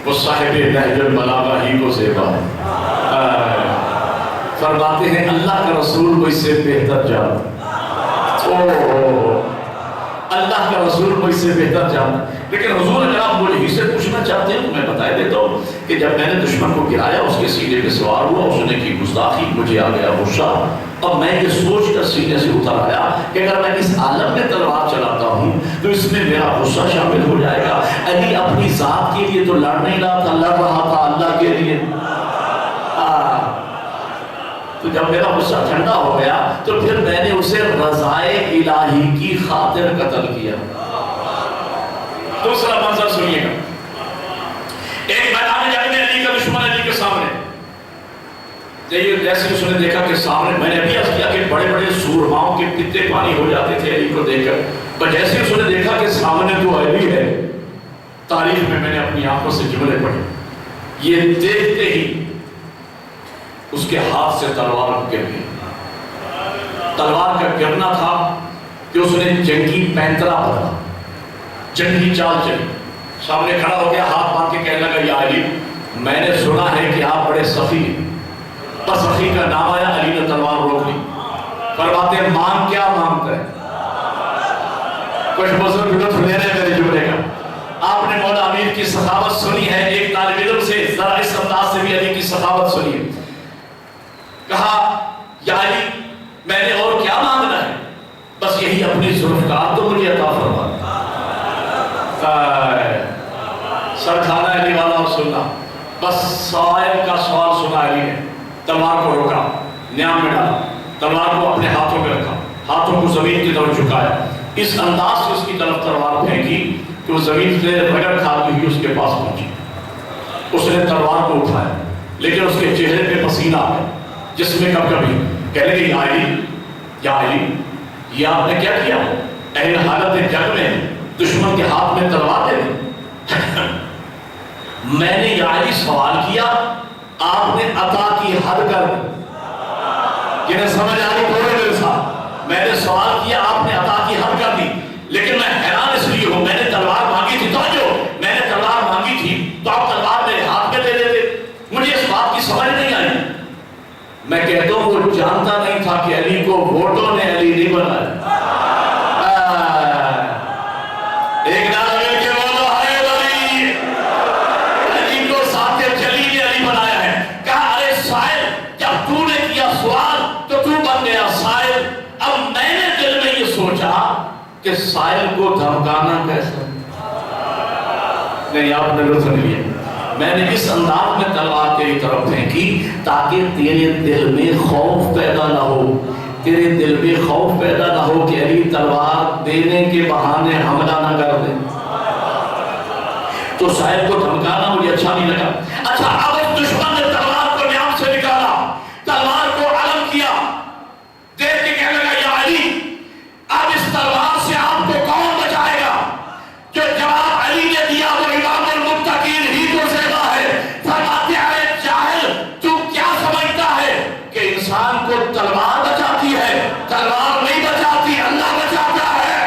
وہ صاحب نہج البلاغہ ہی کو زیبا ہے. فرماتے ہیں اللہ کا رسول مجھ سے بہتر جانتا. اللہ کا رسول مجھ سے بہتر جانتا. لیکن حضور اگر آپ مجھے ہی سے پوچھنا چاہتے ہیں تو میں بتا دیتا ہوں کہ جب میں نے دشمن کو گرایا اس کے سینے پہ سوار ہوا, اس نے کی گستاخی, مجھے آ گیا غصہ. اب میں یہ سوچ کر سینے سے اتر آیا کہ اگر میں اس عالم میں تلوار چلاتا ہوں تو اس میں میرا غصہ شامل ہو جائے گا. علی اپنی ذات کے لیے تو لڑ نہیں رہا تھا, لڑ رہا تھا اللہ کے لیے. تو جب میرا غصہ ٹھنڈا ہو گیا تو پھر میں نے اسے رضائے الہی کی خاطر قتل کیا. دوسرا منظر سنیے گا. ایک میدان جنگ میں علی کا دشمن علی کے سامنے. جیسے اس نے دیکھا کہ سامنے, میں نے ابھی عرض کیا کہ بڑے بڑے سورماؤں کے پتے پانی ہو جاتے تھے علی کو دیکھ کر, پر جیسے اس نے دیکھا کہ سامنے تو علی ہے, تاریخ میں نے اپنی آنکھوں سے جملے پڑھے. یہ دیکھتے ہی اس کے ہاتھ سے تلوار گر گئی. تلوار کا گرنا تھا کہ اس نے جنگی پینترا بدلا, جنگی چال چلی. سامنے کھڑا ہو گیا, ہاتھ باندھ کے کہنے لگا یا علی میں نے سنا ہے کہ آپ بڑے سخی ہیں. بس سخی کا نام آیا, علی نے تلوار روک لی. فرماتے ہیں مانگ کیا مانگتا ہے. کچھ بزرگ لطف لے رہے ہیں میرے جملے کا. آپ نے مولا امیر کی سخاوت سنی ہے, ایک طالب علم سے ذرا اس انداز سے بھی علی کی سخاوت سنی ہے. کہا یا علی میں نے اور کیا مانگنا ہے, بس یہی اپنی ذوالفقار تو مجھے عطا فرما. سر کھانا علی والا اور سننا. بس سائل کا سوال سنا علی نے, تلوار کو روکا, نیام میں ڈالا, تلوار کو اپنے ہاتھوں میں رکھا, ہاتھوں کو زمین کی طرف جھکایا, اس انداز سے اس کی طرف تلوار پھینکی کہ وہ زمین سے رگڑ کھاتی ہوئی اس کے پاس پہنچی. اس نے تلوار کو اٹھایا لیکن اس کے چہرے پہ پسینہ آ گیا, جس میں کب کبھی کہنے لگے یا علی یہ آپ نے کیا کیا, اہل حالت جنگ میں دشمن کے ہاتھ میں تلوار دے دی. میں نے یا علی سوال کیا, آپ نے عطا کی حد کر دی. جنہیں سمجھ آ رہی تھوڑے میرے ساتھ, میں نے سوال کیا آپ نے عطا کی حد کر دی, لیکن میں حیران اس لیے ہوں, میں نے تلوار مانگی تھی, توجہ میں نے تلوار مانگی تھی تو آپ تلوار میرے ہاتھ میں دے دیتے. مجھے اس بات کی سمجھ نہیں آئی. میں کہتا ہوں وہ جانتا نہیں تھا کہ علی کو ووٹوں نے علی نہیں بنایا. ایک نام کے بولو ہے علی, علی کو ساتھ چلی نے علی بنایا ہے. کہا ارے سائل جب تو نے کیا سوال تو تو بن گیا سائل. اب میں نے دل میں یہ سوچا کہ سائل کو دھمکانا کیسا. نہیں آپ نے لطف نہیں لیا. میں نے اس انداز میں تلوار تیری طرف پھینکی تاکہ تیرے دل میں خوف پیدا نہ ہو, تیرے دل میں خوف پیدا نہ ہو کہ علی تلوار دینے کے بہانے حملہ نہ کر دے. تو صاحب کو دھمکانا مجھے اچھا نہیں لگا. اچھا اب اس دشمن نے تلوار کو نیام سے نکالا, تلوار کو علم کیا, دیکھ کے کہنے لگا یا علی اب اس تلوار سے آپ کو کون بچائے گا. جو جواب علی نے دیا وہ امام المتقین ہی کو زیبا ہے. فرماتے ہیں جاہل تو کیا سمجھتا ہے کہ انسان کو تلوار بچاتی ہے, تلوار نہیں بچاتی, اللہ بچاتا ہے.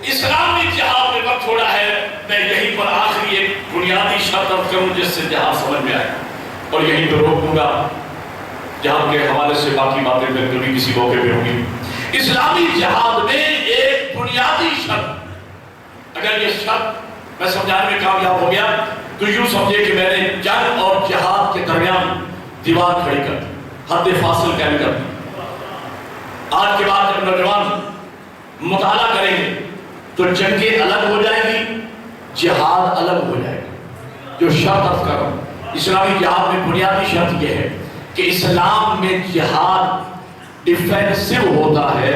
اسلامی جہاد میں وقت تھوڑا ہے, میں یہیں پر آخری ایک بنیادی شرط عرض کروں جس سے جہاد سمجھ میں آئے, اور یہیں پہ روک دوں گا. جہاد کے حوالے سے باقی باتیں پھر کبھی کسی موقع پہ ہوں گی. اسلامی جہاد میں ایک بنیادی شرط, اگر یہ شرط میں سمجھانے میں کامیاب ہو گیا تو یوں سمجھے کہ میں نے جنگ اور جہاد کے درمیان دیوار کھڑی کر دی, حد فاصل قائم کر دی. آج کے بعد جب نوجوان مطالعہ کریں گے تو جنگیں الگ ہو جائیں گی، جہاد الگ ہو جائے گا۔ جو شرط عرض کر رہا ہوں، اسلامی جہاد میں بنیادی شرط یہ ہے کہ اسلام میں جہاد ڈیفینسو ہوتا ہے،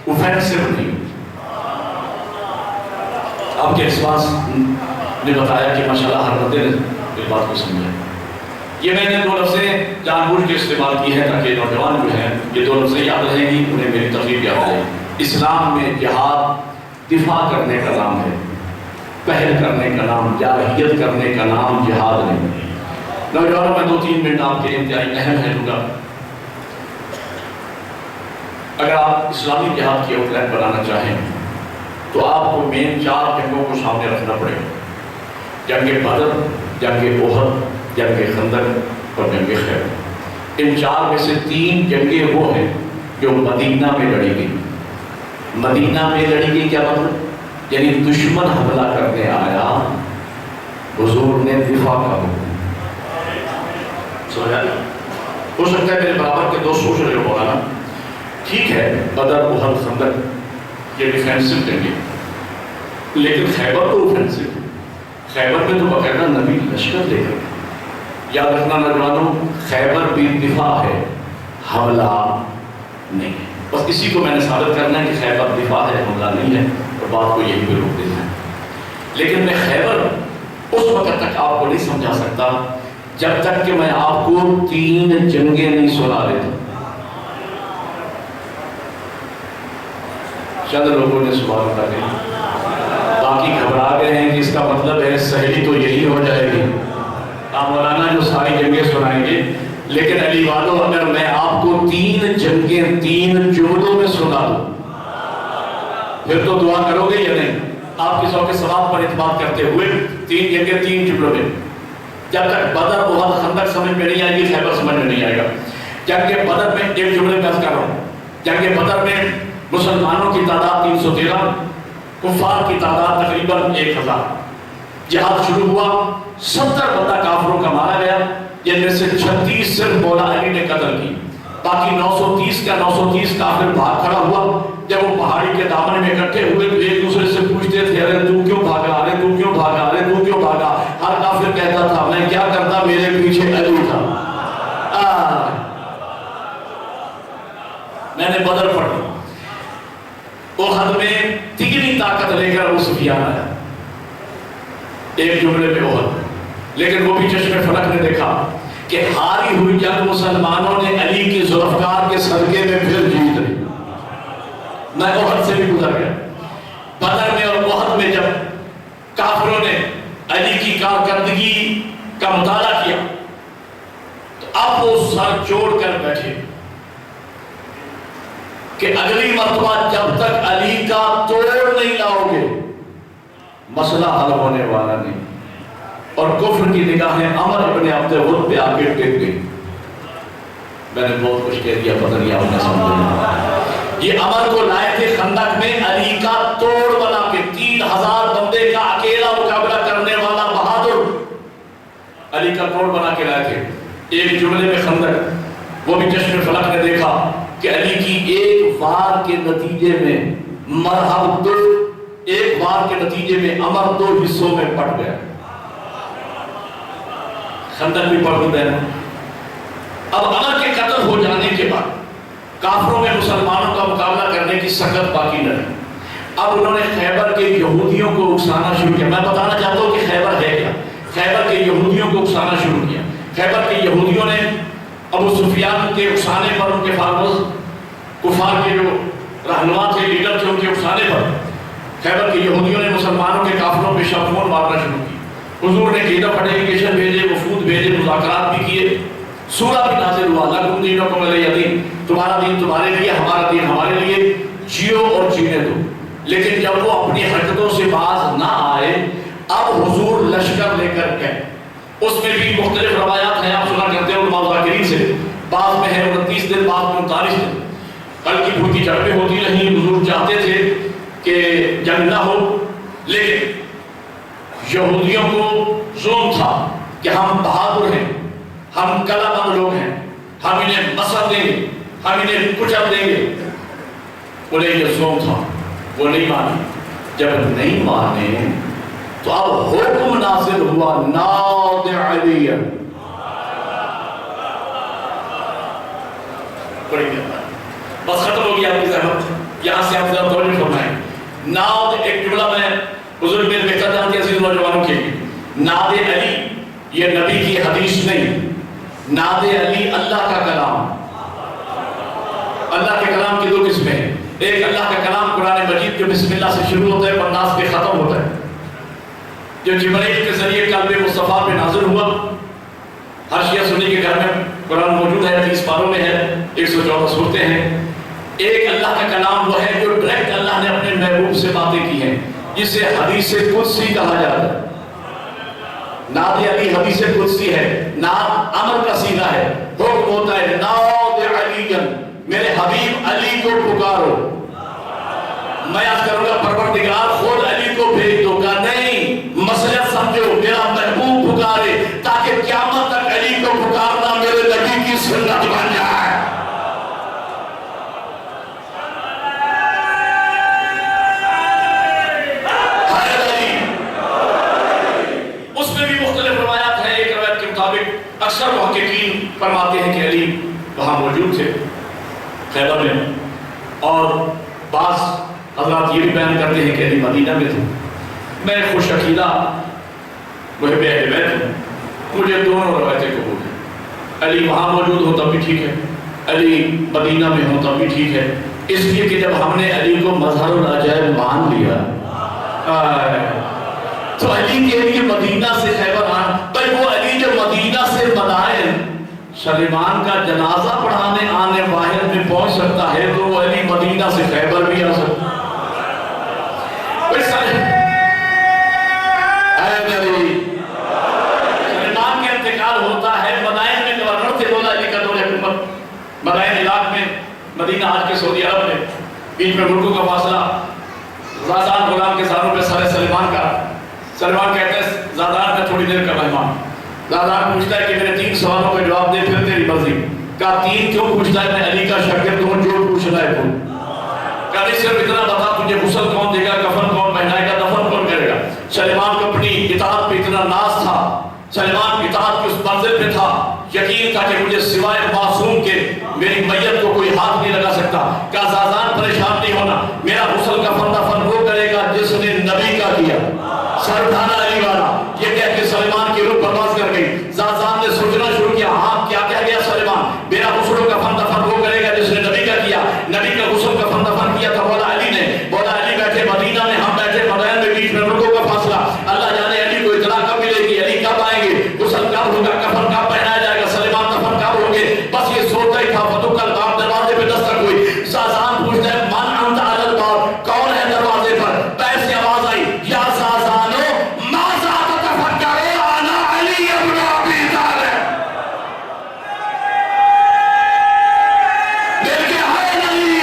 اوفینسو نہیں۔ آپ کے اسواس نے بتایا کہ ماشاءاللہ ہر بندے نے اس بات کو سمجھا۔ یہ میں نے دو لفظیں جان بوجھ کے استعمال کی ہیں تاکہ نوجوان جو ہیں یہ دو لفظیں یاد رہیں گی، انہیں میری تقریر یاد رہے گی۔ اسلام میں جہاد دفاع کرنے کا نام ہے، پہل کرنے کا نام، جارحیت کرنے کا نام جہاد نہیں۔ نوجوانوں میں 2-3 منٹ آپ کے انتہائی اہم ہے دوں گا۔ اگر آپ اسلامی جہاد کی آؤٹ لائن بنانا چاہیں تو آپ کو مین 4 جنگوں کو سامنے رکھنا پڑے گا: جنگ بدر، جنگ احد، جنگ خندق اور جنگ خیبر۔ ان 4 میں سے 3 جنگیں وہ ہیں جو مدینہ میں لڑی گئی۔ مدینہ میں لڑی گئی کیا مطلب؟ یعنی دشمن حملہ کرنے آیا، حضور نے دفاع کا حکم۔ سمجھا؟ ہو سکتا ہے میرے برابر کے دوست سوچ رہے ہو مولانا ٹھیک ہے بدر، احد، خندق یہ ڈیفینسو جنگیں، لیکن خیبر تو اوفینسو ہے۔ خیبر میں تو باقاعدہ نبی لشکر لے کر، یاد رکھنا نوجوانوں، خیبر بھی دفاع ہے، حملہ نہیں ہے۔ بس اسی کو میں نے ثابت کرنا ہے کہ خیبر دفاع ہے، حملہ نہیں ہے، اور بات کو یہی پہ روک دینا ہے۔ لیکن میں خیبر اس وقت تک آپ کو نہیں سمجھا سکتا جب تک کہ میں آپ کو 3 جنگیں نہیں سنا دیتا۔ چند لوگوں نے سوال کر دیا، باقی گھبرا گئے ہیں کہ اس کا مطلب ہے سہیلی تو یہی ہو جائے گی، آپ مولانا جو ساری جنگیں سنائیں گے، لیکن علی والو اگر میں آپ کو 3 جنگیں 3 جملوں میں سنا دوں پھر تو دعا کرو گے یا نہیں؟ آپ کے ذوق ثواب پر اعتماد کرتے ہوئے 3 جنگیں 3 جملوں میں، جب تک بدر، احد، خندق سمجھ میں نہیں آئے گی خیبر سمجھ میں نہیں آئے گا۔ جنگ بدر میں 1 جملے میں عرض کر رہا ہوں، جنگ بدر میں مسلمانوں کی تعداد 313، کفار کی تعداد تقریباً 1000۔ جہاد شروع ہوا، 70 بندہ کافروں کا مارا گیا، جن میں سے 36 صرف مولا علی نے قتل کی، باقی 930 کا 930 کافر بھاگ کھڑا ہوا۔ جب وہ پہاڑی کے دامن میں اکٹھے ہوئے تو ایک دوسرے سے پوچھتے تھے، ارے تو کیوں بھاگا، ارے تو کیوں بھاگا، ارے تو کیوں بھاگا؟ ہر کافر کہتا تھا میں کیا کرتا، میرے پیچھے علی تھا۔ میں نے بدر پڑھی، احد میں 3 طاقت لے کر ابو سفیان آیا، 1 جملے میں احد، لیکن وہ بھی چشم فلک نے دیکھا کہ ہاری ہوئی جنگ مسلمانوں نے علی کی ذوالفقار کے صدقے میں پھر جیت لی۔ میں احد سے بھی گزر گیا۔ بدر میں اور احد میں جب کافروں نے علی کی کارکردگی کا مطالعہ کیا تو اب وہ سر جوڑ کر بیٹھے کہ اگلی مرتبہ جب تک علی کا توڑ نہیں لاؤ گے مسئلہ حل ہونے والا نہیں۔ اور کفر کی نگاہیں عمر ابن عبد الغد پہ آ کے ٹک گئی۔ میں نے بہت کچھ کہہ دیا، پتہ نہیں آپ نے سمجھا۔ یہ عمر کو لائے تھے خندق میں علی کا توڑ بنا کے، 3000 بندے کا اکیلا مقابلہ کرنے والا بہادر علی کا توڑ بنا کے لائے تھے۔ 1 جملے میں خندق، وہ بھی چشم فلک نے دیکھا کہ علی کی ایک وار کے نتیجے میں مرحب 2، ایک وار کے نتیجے میں عمر 2 حصوں میں پٹ گیا۔ خندق بھی پڑ گیا۔ اب عمر کے قتل ہو جانے کے بعد کافروں میں مسلمانوں کا مقابلہ کرنے کی سخت باقی نہ رہی۔ اب انہوں نے خیبر کے یہودیوں کو اکسانا شروع کیا۔ میں بتانا چاہتا ہوں کہ خیبر ہے کیا۔ خیبر کے یہودیوں کو اکسانا شروع کیا۔ خیبر کے یہودیوں نے ابو سفیان کے اکسانے پر، ان کے فارمز کفار کے جو رہنما تھے، لیڈر تھے، ان کے اکسانے پر خیبر کے یہودیوں نے مسلمانوں کے کافروں پہ شبخون مارنا شروع کی۔ حضور نے گیٹا ڈیلیگیشن بھیجے، وفود بھیجے، مذاکرات بھی کیے، سورہ بھی نازل ہوا، لکم دینکم ولی دین، تمہارا دین تمہارے لیے، ہمارا دین ہمارے لیے، جیو اور جینے دو۔ لیکن جب وہ اپنی حرکتوں سے باز نہ آئے، اب حضور لشکر لے کر گئے۔ اس میں بھی مختلف روایات ہیں، آپ سنا کرتے ہیں علماء ذاکرین سے، بعض میں ہے 29 دن، بعض میں 39 دن۔ کل کی بھوکی جھڑپیں ہوتی رہیں، حضور چاہتے تھے کہ جنگ نہ ہو، لیکن یہودیوں کو ظلم تھا کہ ہم بہادر ہیں، ہم کلا بند لوگ ہیں، ہم انہیں مسل دیں گے، ہم انہیں کچل دیں گے۔ انہیں یہ ظلم تھا، وہ نہیں مانی. جب نہیں مانے تو اب حکم نازل ہوا ناد علی. بس ختم ہو گیا آپ کی زحمت. یہاں سے آپ ذرا توجہ فرمائیں. ناد ایک جملہ میں بزرگ میرے بہتر جانتے ہیں عزیز نوجوانوں کے لیے. ناد علی یہ نبی کی حدیث نہیں. ناد علی اللہ کا کلام. اللہ کے کلام کی دو قسمیں ہیں. ایک اللہ کا کلام قرآن مجید جو بسم اللہ سے شروع ہوتا ہے والناس پہ ختم ہوتا ہے, جو جبرائیل کے ذریعے قلب مصطفیٰ پہ نازل ہوا. ہر شیعہ سنی کے گھر میں قرآن موجود ہے, 30 پاروں میں ہے, 114 سورتیں ہیں. ایک اللہ کا کلام وہ ہے جو ڈائریکٹ اللہ نے اپنے محبوب سے باتیں کی ہیں, جسے حدیث قدسی کہا جاتا ہے. ناد علی حدیث قدسی ہے. ناد امر کا صیغہ ہے, حکم ہوتا ہے ناد علی, میرے حبیب علی کو پکارو. میں آج کروں گا پروردگار خود علی کو بھیج دو گا نہیں, مسئلہ سمجھو, میرا محبوب پکارے تاکہ قیامت تک علی کو پکارنا میرے نبی کی سنت بن جائے. اکثر محققین فرماتے ہیں کہ علی وہاں موجود تھے خیبر میں, اور بعض حضرات یہ بھی بیان کرتے ہیں کہ علی مدینہ میں تھے. میں خوش عقیدہ محب اہل بیت ہوں, مجھے دونوں روایتیں قبول ہیں. علی وہاں موجود ہو تب بھی ٹھیک ہے, علی مدینہ میں ہو تب بھی ٹھیک ہے. اس لیے کہ جب ہم نے علی کو مظہر العجائب مان لیا تو علی کے لیے مدینہ سے خیبر آنا. بھائی وہ علی جو مدینہ سے مدائن سلیمان کا جنازہ پڑھانے آنے واحد میں پہنچ سکتا ہے, تو وہ علی مدینہ سے خیبر بھی آ سکتا ہے. سلیمان کے انتقال ہوتا ہے, مدائن میں گورنر تھے مولا علی کا دور حکومت. مدائن علاق میں, مدینہ آج کے سعودی عرب میں, بیچ میں ملکوں کا فاصلہ. زادان غلام کے ساروں پہ سر سلیمان کا. سلیمان کہتے ہیں زادان میں تھوڑی دیر کا مہمان. زادان پوچھتا ہے کہ میرے 3 سوالوں کا جواب دے پھر تیری مرضی. کہا 3 کیوں پوچھتا ہے؟ میں علی کا شاگرد ہوں, جو پوچھنا ہے پوچھ. کہا نہیں صرف اتنا بتا تجھے غسل کون دے گا, کفن کون پہنائے گا, دفن کون کرے گا. سلیمان کو اپنی اطاعت پہ اتنا ناز تھا, سلیمان اطاعت کی اس منزل پہ تھا, یقین تھا کہ مجھے سوائے معصوم کے میری میت کو کوئی ہاتھ نہیں لگا سکتا. کہا زادان پریشان نہیں ہونا, میرا غسل کفن دفن وہ کرے گا جس نے نبی کا کیا. سردھانا علی والا. یہ کہہ کے سلیمان کی روح پرواز کر گئی. زادان نے سوچنا شروع کیا, ہاں کیا کہہ گیا سلیمان؟ میرا غسل کفن دفن وہ کرے گا جس نے نبی کا کیا. نبی کا غسل کفن دفن کیا تھا مولا علی نے. مولا علی بیٹھے مدینہ میں, ہم بیٹھے مدائن میں, بیچ میں ملکوں کا فاصلہ. اللہ جانے علی کو اطلاع کب ملے گی, علی کب آئیں گے, غسل کب ہوگا, کفن کب پہنایا جائے گا, سلیمان دفن کب ہوں گے. بس یہ سوچتا ہی تھا. فتح کا باب دروازے پہ دستک ہوئی. زازان پوچھتا ہے من انت علی الباب, کون ہے دروازے پر؟ پیسے آواز آئی, یا زازانو ماذا تتفکر انا علی ابن ابی طالب. میرے کہ ہے علی.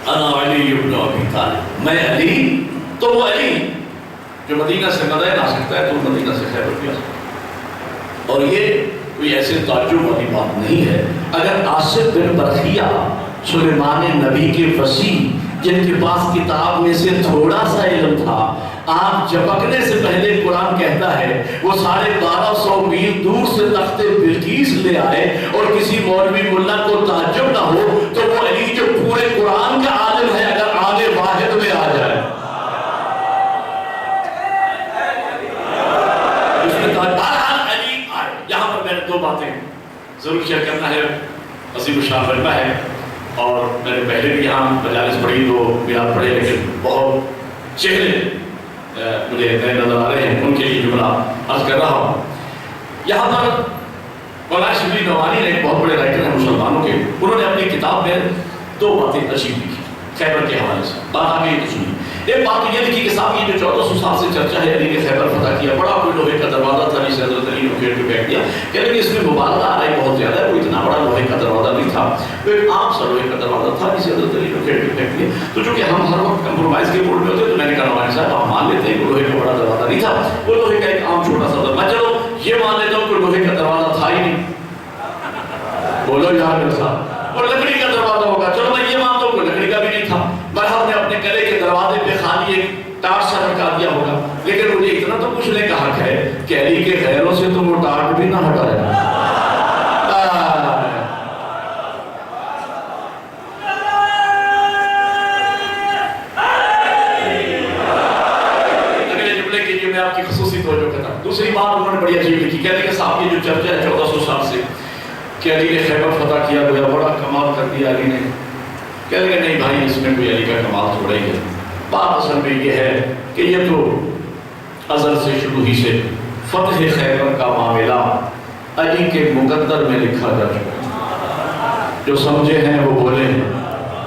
انا علی ابن ابی طالب, میں علی. تو وہ علی جو مدینہ سے مدائن آ سکتا ہے, تو مدینہ سے خیبر بھی آ سکتا ہے. اور یہ کوئی ایسے تعجب والی بات نہیں ہے. اگر آصف بن برخیہ سلیمان نبی کے وسیع, جن کے پاس کتاب میں سے تھوڑا سا علم تھا, آنکھ جھپکنے سے پہلے قرآن کہتا ہے وہ 1250 میل دور سے تخت بلقیس لے آئے, اور کسی مولوی ملا کو تعجب نہ ہو, تو وہ علی جو پورے قرآن کا عالم ہے اگر آنے واحد میں آ جائے. یہاں پر میں نے 2 باتیں ضرور شیئر کرنا ہے. عظیم الشان مجمع ہے, اور میں نے پہلے بھی یہاں مجالس پڑھی, 2 میلاد پڑھے, لیکن بہت چہرے مجھے نئے نظر آ رہے ہیں, ان کے لیے جملہ عرض کر رہا ہوں. یہاں پر مولانا شبلی نعمانی نے, ایک بہت بڑے رائٹر ہیں مسلمانوں کے, انہوں نے اپنی کتاب میں 2 باتیں عجیب لکھی خیبر کے حوالے سے. بات آگے یہ سنی. ایک بات یہ لکھی کہ صاحب یہ جو 1400 سال سے چرچا ہے علی نے خیبر فتح کیا, بڑا کوئی لوہے کا دروازہ تھا جسے حضرت علی نے کھیل کے پھینک دیا. کہ لیکن اس میں مبالغہ آ رہا ہے بہت زیادہ ہے. وہ اتنا بڑا لوہے کا دروازہ نہیں تھا, وہ ایک عام سا لوہے کا دروازہ تھا جسے حضرت علی نے کھیل کے پھینک دیا. تو چونکہ ہم ہر وقت کمپرومائز کے موڈ میں ہوتے تو میں نے کہا نعمانی صاحب آپ مان لیتے ہیں کہ لوہے کا بڑا دروازہ نہیں تھا, وہ لوہے کا ایک عام چھوٹا سا دروازہ. میں چلو یہ مان لیتا ہوں کہ لوہے کا دروازہ تھا ہی نہیں. بولو یار میرے ساتھ, اور لکڑی کا دروازہ ہوگا, چلو میں یہ مانتا ہوں کہ لکڑی کا بھی نہیں تھا. بہرحال نے اپنے گلے کے دروازے پہ خالی ایک ٹارچ سا لٹکا دیا ہوگا. لیکن مجھے اتنا تو پوچھنے کا حق ہے کہ علی کے غیروں سے تو وہ ٹارچ بھی نہ ہٹایا. آپ کی خصوصی توجہ کرتا ہوں. دوسری بات انہوں نے بڑی عجیب لکھی, کہتے ہیں کہ صاحب یہ جو چرچا ہے 1400 سال سے کہ علی نے خیبر فتح کیا گیا, بڑا کمال کر دیا علی نے. کہتے ہیں کہ نہیں بھائی, اس میں کوئی علی کا کمال تھوڑا ہی ہے. بات اصل میں یہ ہے کہ یہ تو ازل سے شروع ہی سے فتح خیبر کا معاملہ علی کے مقدر میں لکھا جا چکا ہے. جو سمجھے ہیں وہ بولے ہیں,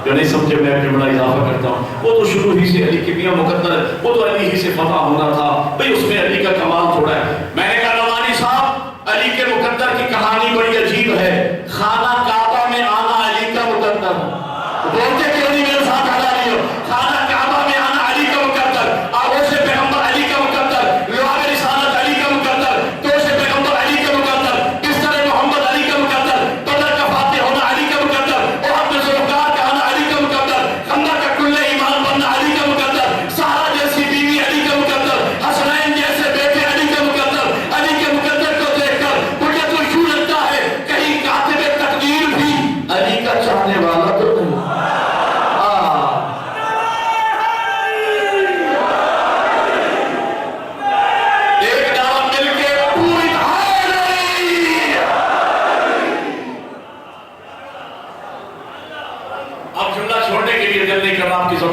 جو نہیں سمجھے میں اپنے بڑا اضافہ کرتا ہوں. وہ تو شروع ہی سے علی کے میاں مقدر, وہ تو علی ہی سے فتح ہونا تھا بھئی, اس میں علی کا کمال تھوڑا ہے. میں نے کہا نعمانی صاحب علی کے مقدر کی کہانی بڑی عجیب ہے. خانہ کعبہ میں آنا علی کا مقدر, بولتے کیوں نہیں میرے ساتھ آ رہی ہو. خانہ کعبہ میں آنا علی کا مقدر, آگوں سے پیغمبر علی کا مقدر, لواب رسالت علی کا مقدر, تو سے پیغمبر علی کا مقدر, بستر محمد علی کا مقدر, بدر کا فاتح ہونا علی کا مقدر, احد میں ذوالفقار کا آنا علی کا مقدر, خندق کا کل ایمان بننا علی کا مقدر, سارا جیسی بیوی علی کا مقدر, حسنین جیسے بیٹے علی کا مقدر. علی کے مقدر کو دیکھ کر مجھے تو یوں لگتا ہے کہیں کاتب تقدیر بھی علی کا چاہنے والا تو نہیں.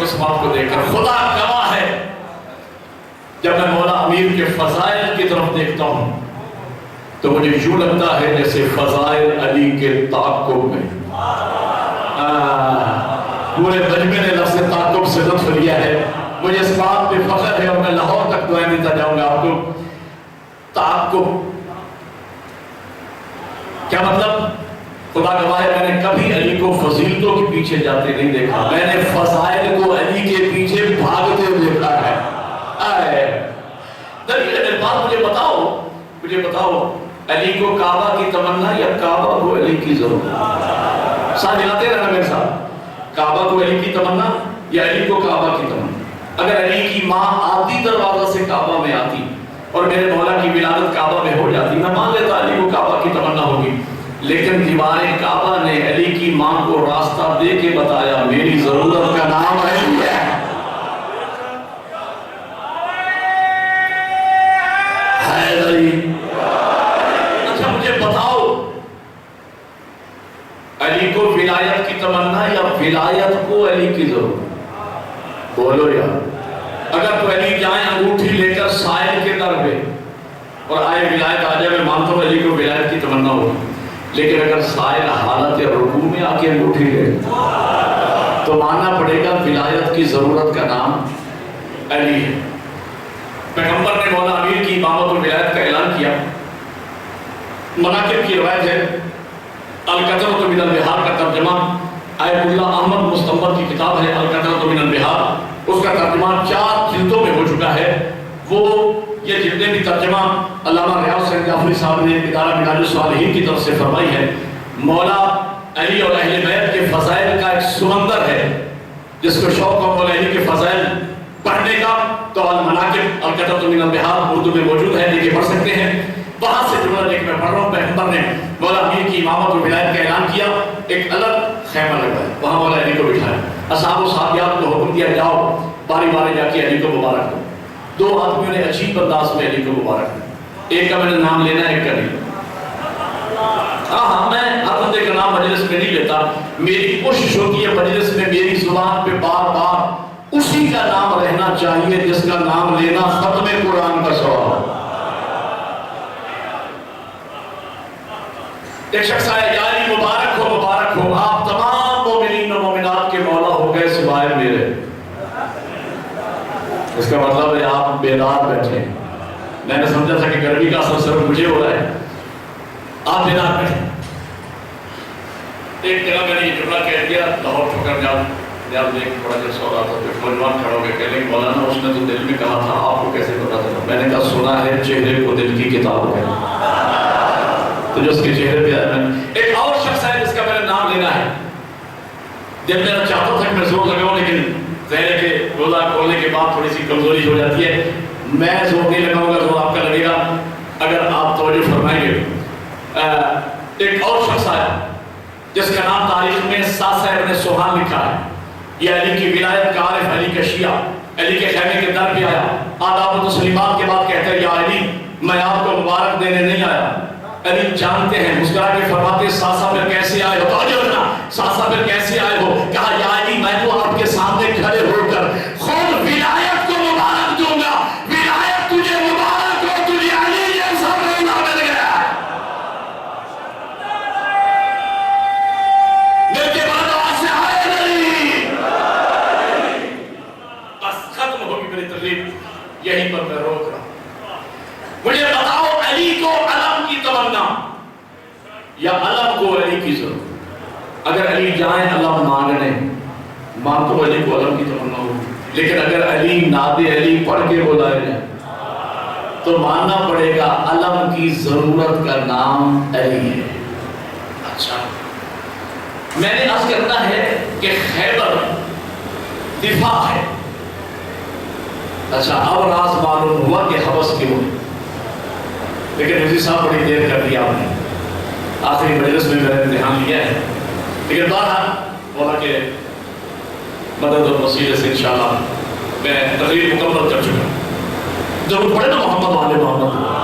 اس بات کو دیکھ کر خدا گواہ ہے, جب میں مولا امیر کے فضائل کی طرف دیکھتا ہوں تو مجھے یوں لگتا ہے جیسے فضائل علی کے تعاقب میں. پورے مجمع نے لفظ تعاقب سے لطف لیا ہے. مجھے اس بات پہ فخر ہے اور میں لاہور تک دعائیں دیتا جاؤں گا آپ کو. تعاقب کیا مطلب؟ خدا گواہ ہے, میں نے کبھی علی کو فضیلتوں کے پیچھے جاتے نہیں دیکھا, میں نے فضائل کو علی کے پیچھے بھاگتے دیکھا ہے. دلیل بات مجھے بتاؤ علی کو کعبہ کی تمنا یا کعبہ کو علی کی ضرورت؟ ساتھ ملاتے رہنا میرے ساتھ. کعبہ کو علی کی تمنا یا علی کو کعبہ کی تمنا؟ اگر علی کی ماں آدھی دروازہ سے کعبہ میں آتی اور میرے مولا کی ولادت کعبہ میں ہو جاتی, میں مان لیتا علی کو کعبہ کی تمنا ہوگی. لیکن دیوار کعبہ نے علی کی ماں کو راستہ دے کے بتایا میری ضرورت کا نام علی ہے. اچھا مجھے بتاؤ علی کو ولایت کی تمنا یا ولایت کو علی کی ضرورت؟ بولو یار. اگر تو علی جائیں انگوٹھی لے کر سائل کے در پہ اور آئے ولایت آ جائے, میں مانتا ہوں علی کو ولایت کی تمنا ہوگی. لیکن اگر سائل حالت رکوع میں آ کے انگوٹھی لے تو ماننا پڑے گا ولایت کی ضرورت کا نام علی ہے. پیغمبر نے مولا امیر کی امامت و ولایت کا اعلان کیا. مناقب کی روایت ہے, القطرۃ من البحار کا ترجمہ آیت اللہ احمد مستنبط کی کتاب ہے القطرۃ من البحار, اس کا ترجمہ 4 جلدوں میں ہو چکا ہے. وہ یہ جتنے بھی ترجمہ علامہ ریاض حسین جعفری صاحب نے ادارہ منہاج الصالحین کی طرف سے فرمائی ہے. مولا علی اور اہل بیت کے فضائل کا ایک سمندر ہے, جس کو شوق ہو مولا علی کے فضائل پڑھنے کا تو المناقب القطرۃ من البحار اردو میں موجود ہے, لے کے پڑھ سکتے ہیں. وہاں سے جملہ لے کے میں پڑھ رہا ہوں. پیغمبر نے مولا امیر کی امامت و ولایت کا اعلان کیا. ایک الگ خیمہ لگا ہے, وہاں مولا علی کو بٹھایا. اصحاب و صحابیات کو حکم دیا جاؤ باری باری جا کے علی کو مبارک دو. 2 آدمیوں نے عجیب انداز میں علی کو مبارک دیا. ایک کا میں نے نام لینا, ایک کا نہیں. میں ہر بندے کا نام مجلس میں نہیں لیتا. میری کوشش ہوتی ہے مجلس میں میری زبان پہ بار بار اسی کا نام رہنا چاہیے جس کا نام لینا ختم قرآن کا ثواب. ایک شخص آیا, یا علی مبارک ہو, آپ تمام مومنین و مومنات کے مولا ہو گئے سوائے میرے. اس کا مطلب ہے آپ بیدار بیٹھے. میں نے سمجھا تھا کہ گرمی کا اثر صرف مجھے ہو رہا ہے. آپ بیدار بیٹھے. ایک جگہ میں نے یہ جملہ کہہ دیا لاہور ٹھوکر جب ایک بڑا جلسہ ہو رہا تھا پھر نوجوان کھڑا ہو کے کہنے کہ مولانا اس نے تو دل میں کہا تھا آپ کو کیسے پتا چلا؟ میں نے کہا سنا ہے چہرے کو دل کی کتاب ہے. تو جو اس کے چہرے پہ آیا. ایک اور شخص ہے جس کا میں نے نام لینا ہے. جب میرا چاہتا تھا کہ میں زور لگاؤں لیکن ظاہر ہے کہ روزہ کھولنے کے بعد تھوڑی سی کمزوری ہو جاتی ہے. میں زور نہیں لگاؤں گا، زور آپ کا لگے گا اگر آپ توجہ فرمائیں گے. ایک اور شخص آیا جس کا نام تاریخ میں ساسہ ابن سوہان لکھا ہے. یہ علی کی ولایت کا عارف، علی کا شیعہ، علی کے خیمے کے در پہ آیا. آداب و تسلیمات کے بعد کہتا ہے یا علی میں آپ کو مبارک دینے نہیں آیا. علی جانتے ہیں، مسکرا کے فرماتے ساسا پھر کیسے آئے ہو؟ توجہ رکھنا، ساسا پھر کیسے آئے ہو؟ کہا یا علی میں تو آپ کے سامنے کھڑے ہو کر خود ولایت کو مبارک دوں گا. ولایت تجھے مبارک ہو، تجھے علی جیسا مولا مل گیا. میرے کے بعد آواز سے آئے نہیں. بس ختم ہوگی میری تقریر، یہیں پر میں روک رہا ہوں. مجھے بتاؤ علی کو علم کی تمنا یا علم کو علی کی ضرورت؟ اگر علی جائیں علم مانگنے، مان تو علی کو علم کی تمنا ہو، لیکن اگر علی ناد علی پڑھ کے بلائے جائیں تو ماننا پڑے گا علم کی ضرورت کا نام علی ہے. اچھا میں نے عرض کرنا ہے کہ خیبر دفاع ہے. اچھا اب راز معلوم ہوا کہ حبس کیوں ہے. لیکن مجھے صاحب بڑی دیر کر دیا آپ نے، آخری مجلس میں میں نے امتحان لیا ہے. لیکن بہرحال مولا کے مدد اور وسیلے سے انشاءاللہ میں تقریر مکمل کر چکا. ضرور پڑھے نا محمد والے محمد.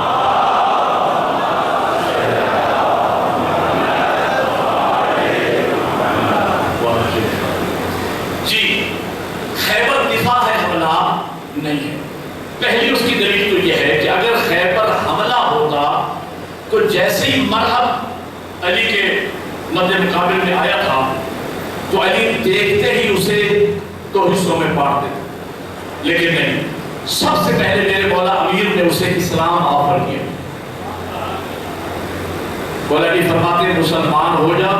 جی خیبر دفاع ہے، حملہ نہیں ہے. پہلی اس کی دلیل تو یہ ہے کہ اگر خیبر حملہ ہوتا تو جیسے ہی مرحب علی کے مد مقابل میں آیا تھا تو علی دیکھتے ہی اسے دو حصوں میں بانٹ دیتے. لیکن نہیں، سب سے پہلے میرے مولا امیر نے اسے اسلام آفر کیا. مولا علی فرماتے مسلمان ہو جا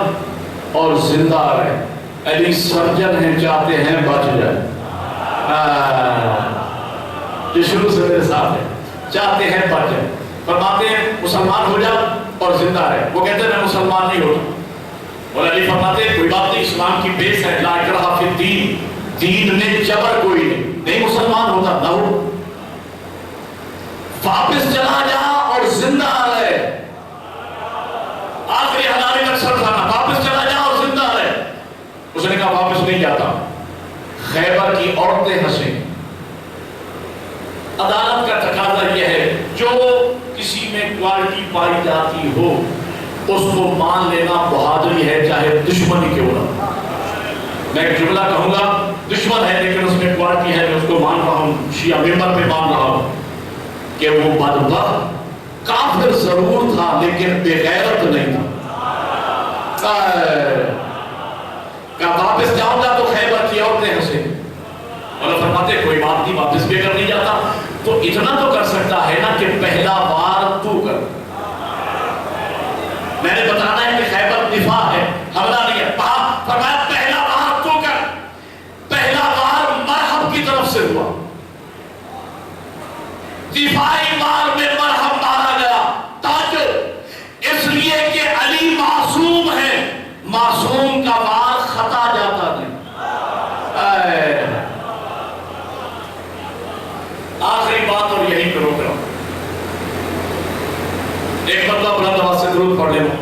اور زندہ رہے. علی سرجن ہیں، چاہتے ہیں بچ جائے. یہ شروع سے میرے ساتھ ہے، چاہتے ہیں بچ جائے. فرماتے ہیں مسلمان ہو جا اور زندہ رہے. وہ کہتے ہیں میں مسلمان نہیں ہوتا. مولا علی فرماتے ہیں کوئی بات نہیں، اسلام کی بیس ہے لا اکراہ فی الدین، دین میں جبر کوئی نہیں مسلمان ہوتا نہ ہو. واپس چلا جا اور زندہ رہے. آخری ہزاری تک سر کھانا، واپس چلا جا اور زندہ رہے. اس نے کہا واپس نہیں جاتا. خیبر کی عورتیں ہنسیں. عدالت کا تقاضا یہ ہے جو کسی میں کوالٹی پائی جاتی ہو اس کو مان لینا بہادری ہے، چاہے دشمنی کیوں نہ. میں ایک جملہ کہوں گا، دشمن ہے لیکن اس میں کوالٹی ہے، میں اس کو مان رہا ہوں، شیعہ ممبر پہ مان رہا ہوں کہ وہ بدبخت کافر ضرور تھا لیکن بے غیرت نہیں تھا. کہ واپس جاؤں گا تو خیبر کی عورتیں ہنسیں. اور فرماتے کوئی بات نہیں، واپس بھی کر نہیں جاتا. تو اتنا تو کر سکتا ہے نا کہ پہلا وار تو کر. میں نے بتانا ہے کہ خیبر دفاع ہے، حملہ نہیں ہے. فرمایا پہلا وار تو کر. پہلا وار مرحب کی طرف سے ہوا. دفاعی وار میں مرحب مارا گیا. تاکہ اس لیے کہ علی معصوم ہے، معصوم کا وار خطا جاتا نہیں. آخری بات اور یہیں پہ روک رہا ہوں. ایک مرتبہ بلند آواز سے درود پڑھ لینا.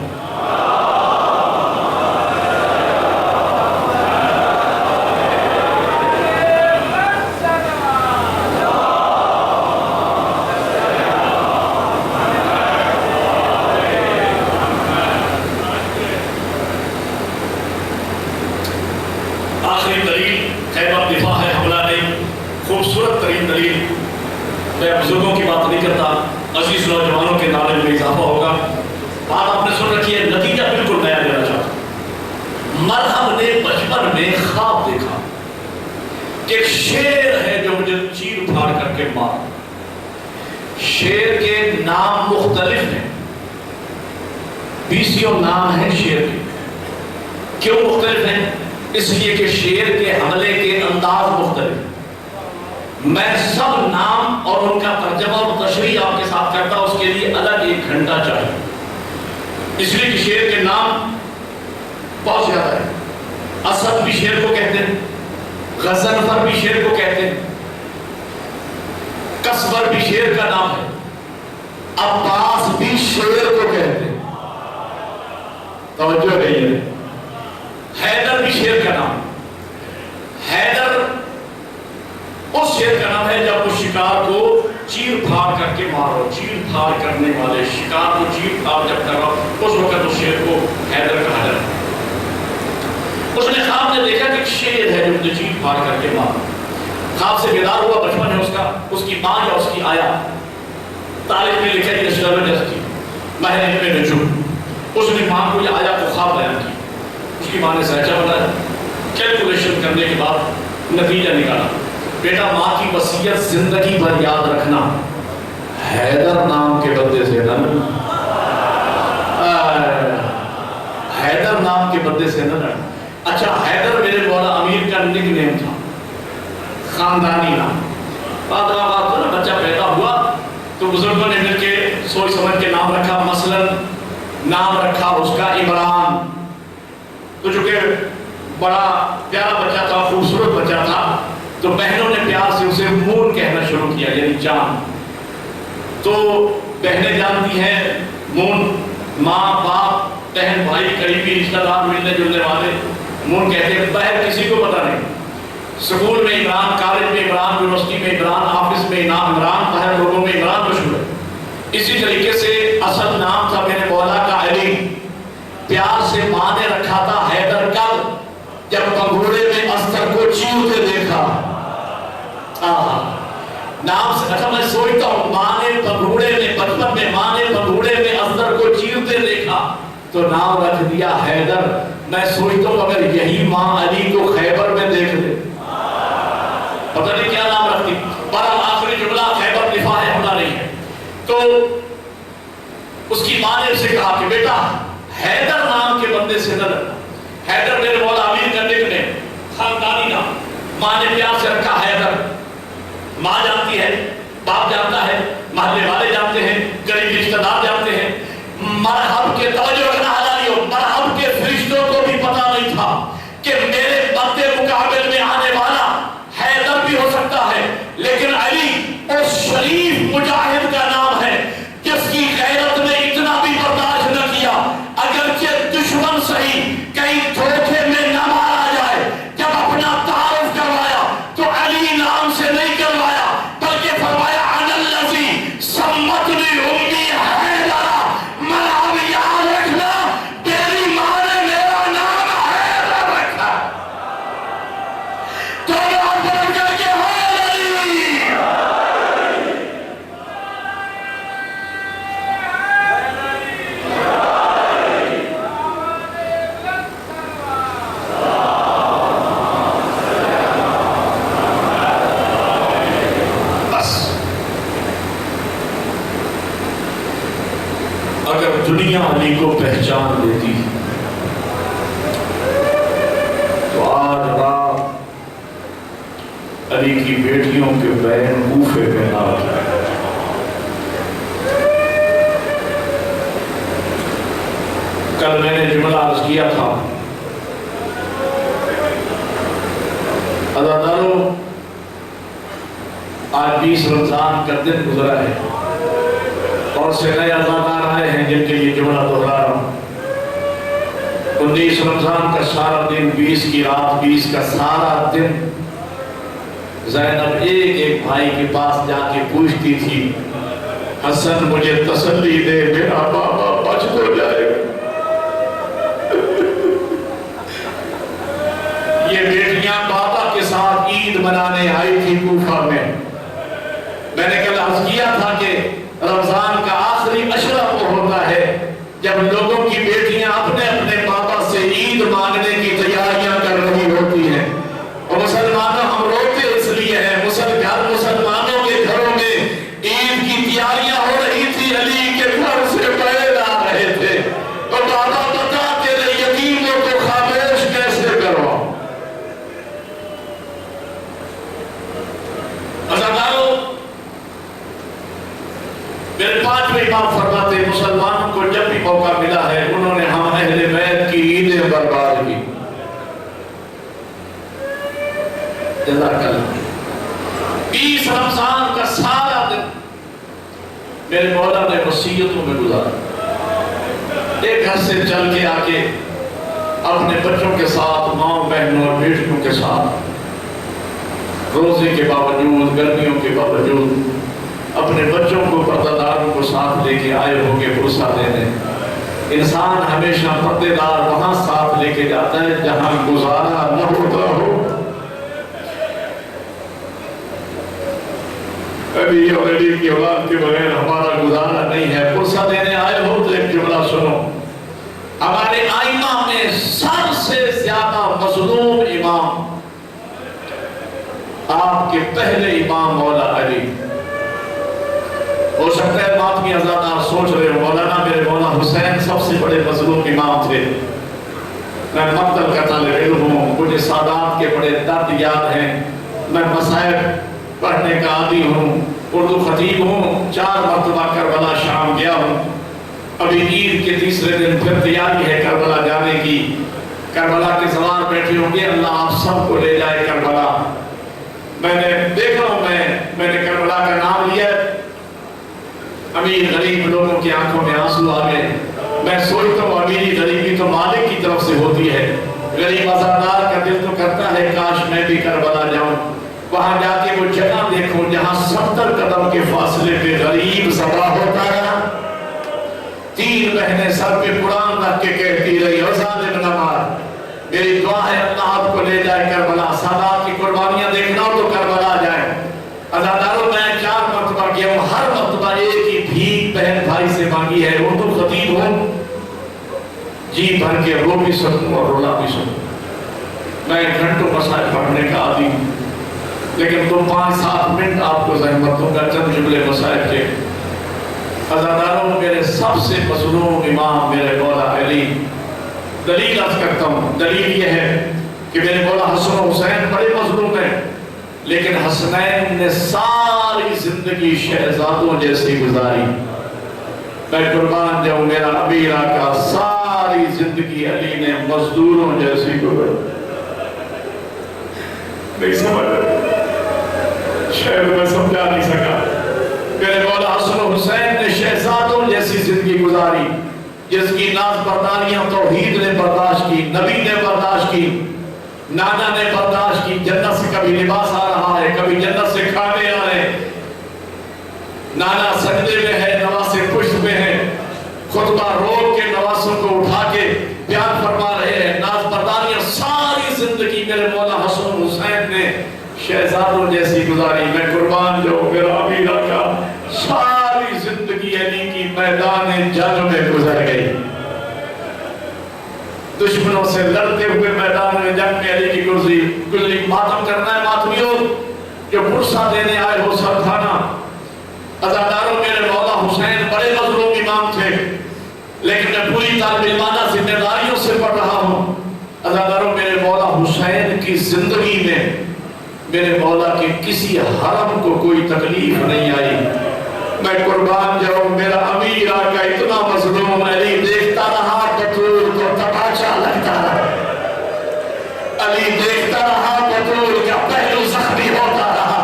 آخری دلیل خیبر دفاع ہے، حملہ نہیں. خوبصورت ترین دلیل. میں بزرگوں کی بات نہیں کرتا، عزیز نوجوانوں کے نالج میں اضافہ ہوگا. بات آپ نے سن رکھی ہے، نتیجہ بالکل نیا دینا چاہتا ہوں. مرحب نے بچپن میں خواب دیکھا کہ ایک شیر ہے جو مجھے چیر پھاڑ کر کے مار. شیر کے نام مختلف ہیں، 20 نام ہیں شیر کے۔ کیوں مختلف ہیں؟ اس لیے کہ شیر کے حملے کے انداز مختلف۔ میں سب نام اور ان کا ترجمہ اور تشریح آپ کے ساتھ کرتا ہوں، اس کے لیے الگ 1 گھنٹہ چاہیے، اس لیے کہ شیر کے نام بہت زیادہ ہے۔ اسد بھی شیر کو کہتے ہیں، غضنفر بھی شیر کو کہتے ہیں، کسبر بھی شیر کا نام ہے، عباس بھی شیر کو کہتے ہیں، توجہ نہیں ہے۔ حیدر بھی شیر کا نام، حیدر اس شیر کا نام ہے جب وہ شکار کو چیر پھاڑ کر کے مارو، چیر پھاڑ کرنے والے شکار کو چیر پھاڑ جب کرو اس وقت اس شیر کو حیدر کہا جاتا ہے۔ اس نے خواب میں دیکھا کہ ایک شیر ہے جو مجھے چیر پھاڑ کر کے مارا، خواب سے بیدار ہوا، بچپن ہے اس کا، اس کی ماں یا اس کی آیا تاریخ میں لکھا کہ ماہر علم نجوم، اس نے ماں کو یہ آیا کو خواب بیان کی، اس کی ماں نے سہجا بنایا، کیلکولیشن کرنے کے بعد نتیجہ نکالا، بیٹا ماں کی وصیت زندگی بھر یاد رکھنا، حیدر نام کے بدلے سے نہ حیدر نام کے بدلے سے نہ لڑنا۔ اچھا حیدر میرے مولا امیر کا نک نیم تھا، خاندانی نام۔ بات بچہ پیدا ہوا تو بزرگوں نے مل کے سوچ سمجھ کے نام رکھا، مثلا نام رکھا اس کا عمران، تو چونکہ بڑا پیارا بچہ تھا، خوبصورت بچہ تھا، تو بہنوں نے پیار سے اسے مون کہنا شروع کیا، یعنی جان۔ تو بہنیں جانتی ہیں مون، ماں باپ بہن بھائی قریبی رشتہ دار ملنے جلنے والے مون کہتے ہیں، بہن کسی کو پتہ نہیں، سکول میں عمران، کالج میں عمران، یونیورسٹی میں عمران، آفس میں عمران، باہر لوگوں میں عمران مشہور ہے۔ اسی طریقے سے اصل نام تھا میرے مولا کا علی، پیار سے ماں نے رکھا تھا حیدر، کب؟ جب پگھوڑے میں استر کو چیرتے دیکھا۔ نام سے اچھا میں سوچتا ہوں، ماں نے پگھوڑے میں، بچپن میں ماں نے پگھوڑے میں استر کو چیرتے دیکھا تو نام رکھ دیا حیدر۔ میں سوچتا ہوں اگر یہی ماں علی کو خیبر میں دیکھ لے، پتہ نہیں کیا نام رکھتی، پر آخری جملہ خیبر نفاع حملہ نہیں ہے۔ تو اس کی ماں نے اسے کہا کہ بیٹا حیدر نام کے بندے سے نہ لڑنا، حیدر میرے مولا امیر کا نک نیم، خاندانی نام، ماں نے پیار سے رکھا حیدر۔ ماں جانتی ہے، باپ جانتا ہے، محلے والے جانتے ہیں، قریبی رشتہ دار جانتے ہیں، مرحب کے توجہ رکھنا حلالیوں، مرحب کے فرشتوں کو بھی پتہ نہیں تھا کہ میرے مد مقابل میں آنے والا حیدر بھی ہو سکتا ہے، لیکن علی اس شریف مجاہد کا نام ہے جس کی غیرت نے اتنا بھی برداشت نہ کیا، اگرچہ دشمن صحیح کہیں دھوکے میں نہ مارا جائے، جب اپنا تعارف کروایا تو علی نام سے نہیں کروایا بلکہ فرمایا انا الذی سمتنی امی حیدر۔ مرحب یاد رکھنا، تیری ماں نے میرا نام حیدر رکھا، تو بات بڑھ کر کے دنیا علی کو پہچان لیتی تو آج رات علی کی بیٹیوں کے بین کوفے میں نہ جائے۔ کل میں نے جملہ عرض کیا تھا، عزادارو آج 20 رمضان کا دن گزرا ہے اور سے نئے عزادار آئے ہیں جن کے لیے جملہ دہرا رہا ہوں۔ 19 رمضان کا سارا دن، 20 کی رات، 20 کا سارا دن زینب ایک ایک بھائی کے پاس جا کے پوچھتی تھی، حسن مجھے تسلی دے، میرا بابا بچ تو جائے گا۔ یہ بیٹیاں بابا کے ساتھ عید منانے آئی تھی کوفہ میں۔ میں نے کل عرض کیا تھا کہ رمضان کا آخری عشرہ وہ ہوتا ہے جب لوگوں کی بیٹیاں اپنے اپنے بابا سے عید مانگنے کی تیاریاں کر رہی ہوتی ہیں، اور مسلمانوں ہم روتے اس لیے ہیں، مسلمانوں کے گھروں میں عید کی تیاریاں میرے پانچویں امام فرماتے ہیں مسلمانوں کو جب بھی موقع ملا ہے انہوں نے ہم اہل بیت کی عیدیں برباد کی. جزاک اللہ. 20 رمضان کا سارا دن میرے مولا نے وصیتوں میں گزارا. ایک گھر سے چل کے آ کے اپنے بچوں کے ساتھ ماؤں بہنوں اور بیٹیوں کے ساتھ روزے کے باوجود گرمیوں کے باوجود اپنے بچوں کو پردہ داروں کو ساتھ لے کے آئے ہوں گے پرسہ دینے. انسان ہمیشہ پردے دار وہاں ساتھ لے کے جاتا ہے جہاں گزارا نہ ہوتا ہو. ابھی اور علی کی اولاد کے بغیر ہمارا گزارا نہیں ہے. پرسہ دینے آئے ہو تو ایک جملہ سنو. ہمارے آئمہ میں سب سے زیادہ مظلوم امام آپ کے پہلے امام مولا علی. ہو سکتا ہے ماتمی ازادار سوچ رہے ہو مولانا میرے مولا حسین سب سے بڑے مظلوم امام تھے. میں مقتل کا طالب علم ہوں, مجھے سادات کے بڑے درد یاد ہیں, میں مصائب پڑھنے کا عادی ہوں, اردو خطیب ہوں, 4 مرتبہ کربلا شام گیا ہوں. ابھی عید کے تیسرے دن پھر تیاری ہے کربلا جانے کی. کربلا کے سوار بیٹھے ہوں گے, اللہ آپ سب کو لے جائے کربلا. میں نے دیکھا ہوں, میں نے کربلا کا نام لیا, امیر غریب لوگوں کی آنکھوں میں آنسو آ گئے. میں سوچتا ہوں امیری غریبی تو مالک کی طرف سے ہوتی ہے. غریب عزادار کا دل تو کرتا ہے کاش میں بھی کربلا جاؤں, وہاں جا کے وہ جگہ دیکھوں جہاں 70 قدم کے فاصلے پہ غریب ذبح ہوتا رہا. 3 بہنیں سر پہ قرآن رکھ کے کہتی رہی ظالم نہ مار. میری دعا ہے اللہ آپ کو لے جائے کربلا. سادات کی قربانیاں دیکھنا ہو تو کربلا جائے. عزاداروں میں 4 مرتبہ گیا ہوں, ہر مرتبہ ایک ہی بھیک بہن بھائی سے مانگی ہے. اردو خطیب ہوں, جی بھر کے رو بھی سکوں اور رولا بھی سکوں. میں گھنٹوں مسائل پڑھنے کا عادی ہوں, لیکن تو 5-7 منٹ آپ کو زحمت دوں گا چند جملے مسائل کے. عزاداروں میرے سب سے مظلوم امام میرے مولا علی. دلیل عرض کرتا ہوں, دلیل یہ ہے کہ میرے مولا حسن و حسین بڑے مظلوم ہیں, لیکن حسنین نے ساری زندگی شہزادوں جیسی گزاری. میں قربان جاؤں میرا امیر آقا ساری زندگی علی نے مزدوروں جیسی گزاری. نہیں سمجھ رہے, شاید میں سمجھا نہیں سکا. میرے مولا حسن و حسین نے شہزادوں جیسی زندگی گزاری, جس کی ناز برداریاں توحید نے برداشت کی, نبی نے برداشت کی, نانا نے برداشت کی. جنت سے کبھی لباس آ رہا ہے, کبھی جنت سے کھانے آ رہے ہیں. نانا سجدے میں ہے, نواسے پشت میں ہے, خطبہ روک کے نواسوں کو اٹھا کے پیار فرما رہے ہیں. ناز برداریاں ساری زندگی میرے مولا حسن حسین نے شہزادوں جیسی گزاری. میں قربان جاؤں میرا امیر آقا ساری زندگی علی کی میدان جنگ میں گزر گئی. دشمنوں سے لڑتے ہوئے میدان میں جنگ میں علی کی گزری. ماتم کرنا ہے ماتمیوں, جو پرسہ دینے آئے ہو سب کھانا. عزاداروں میرے مولا حسین بڑے مظلوم امام تھے, لیکن میں پوری طالب علمانہ ذمہ داریوں سے پڑھ رہا ہوں. عزاداروں میرے مولا حسین کی زندگی میں میرے مولا کے کسی حرم کو کوئی تکلیف نہیں آئی. میں قربان جاؤں میرا امیر آقا اتنا مظلوم علی دیکھتا رہا بطول کو تپاچا لگتا رہا. علی دیکھتا رہا بطول کا پہلو زخمی ہوتا رہا.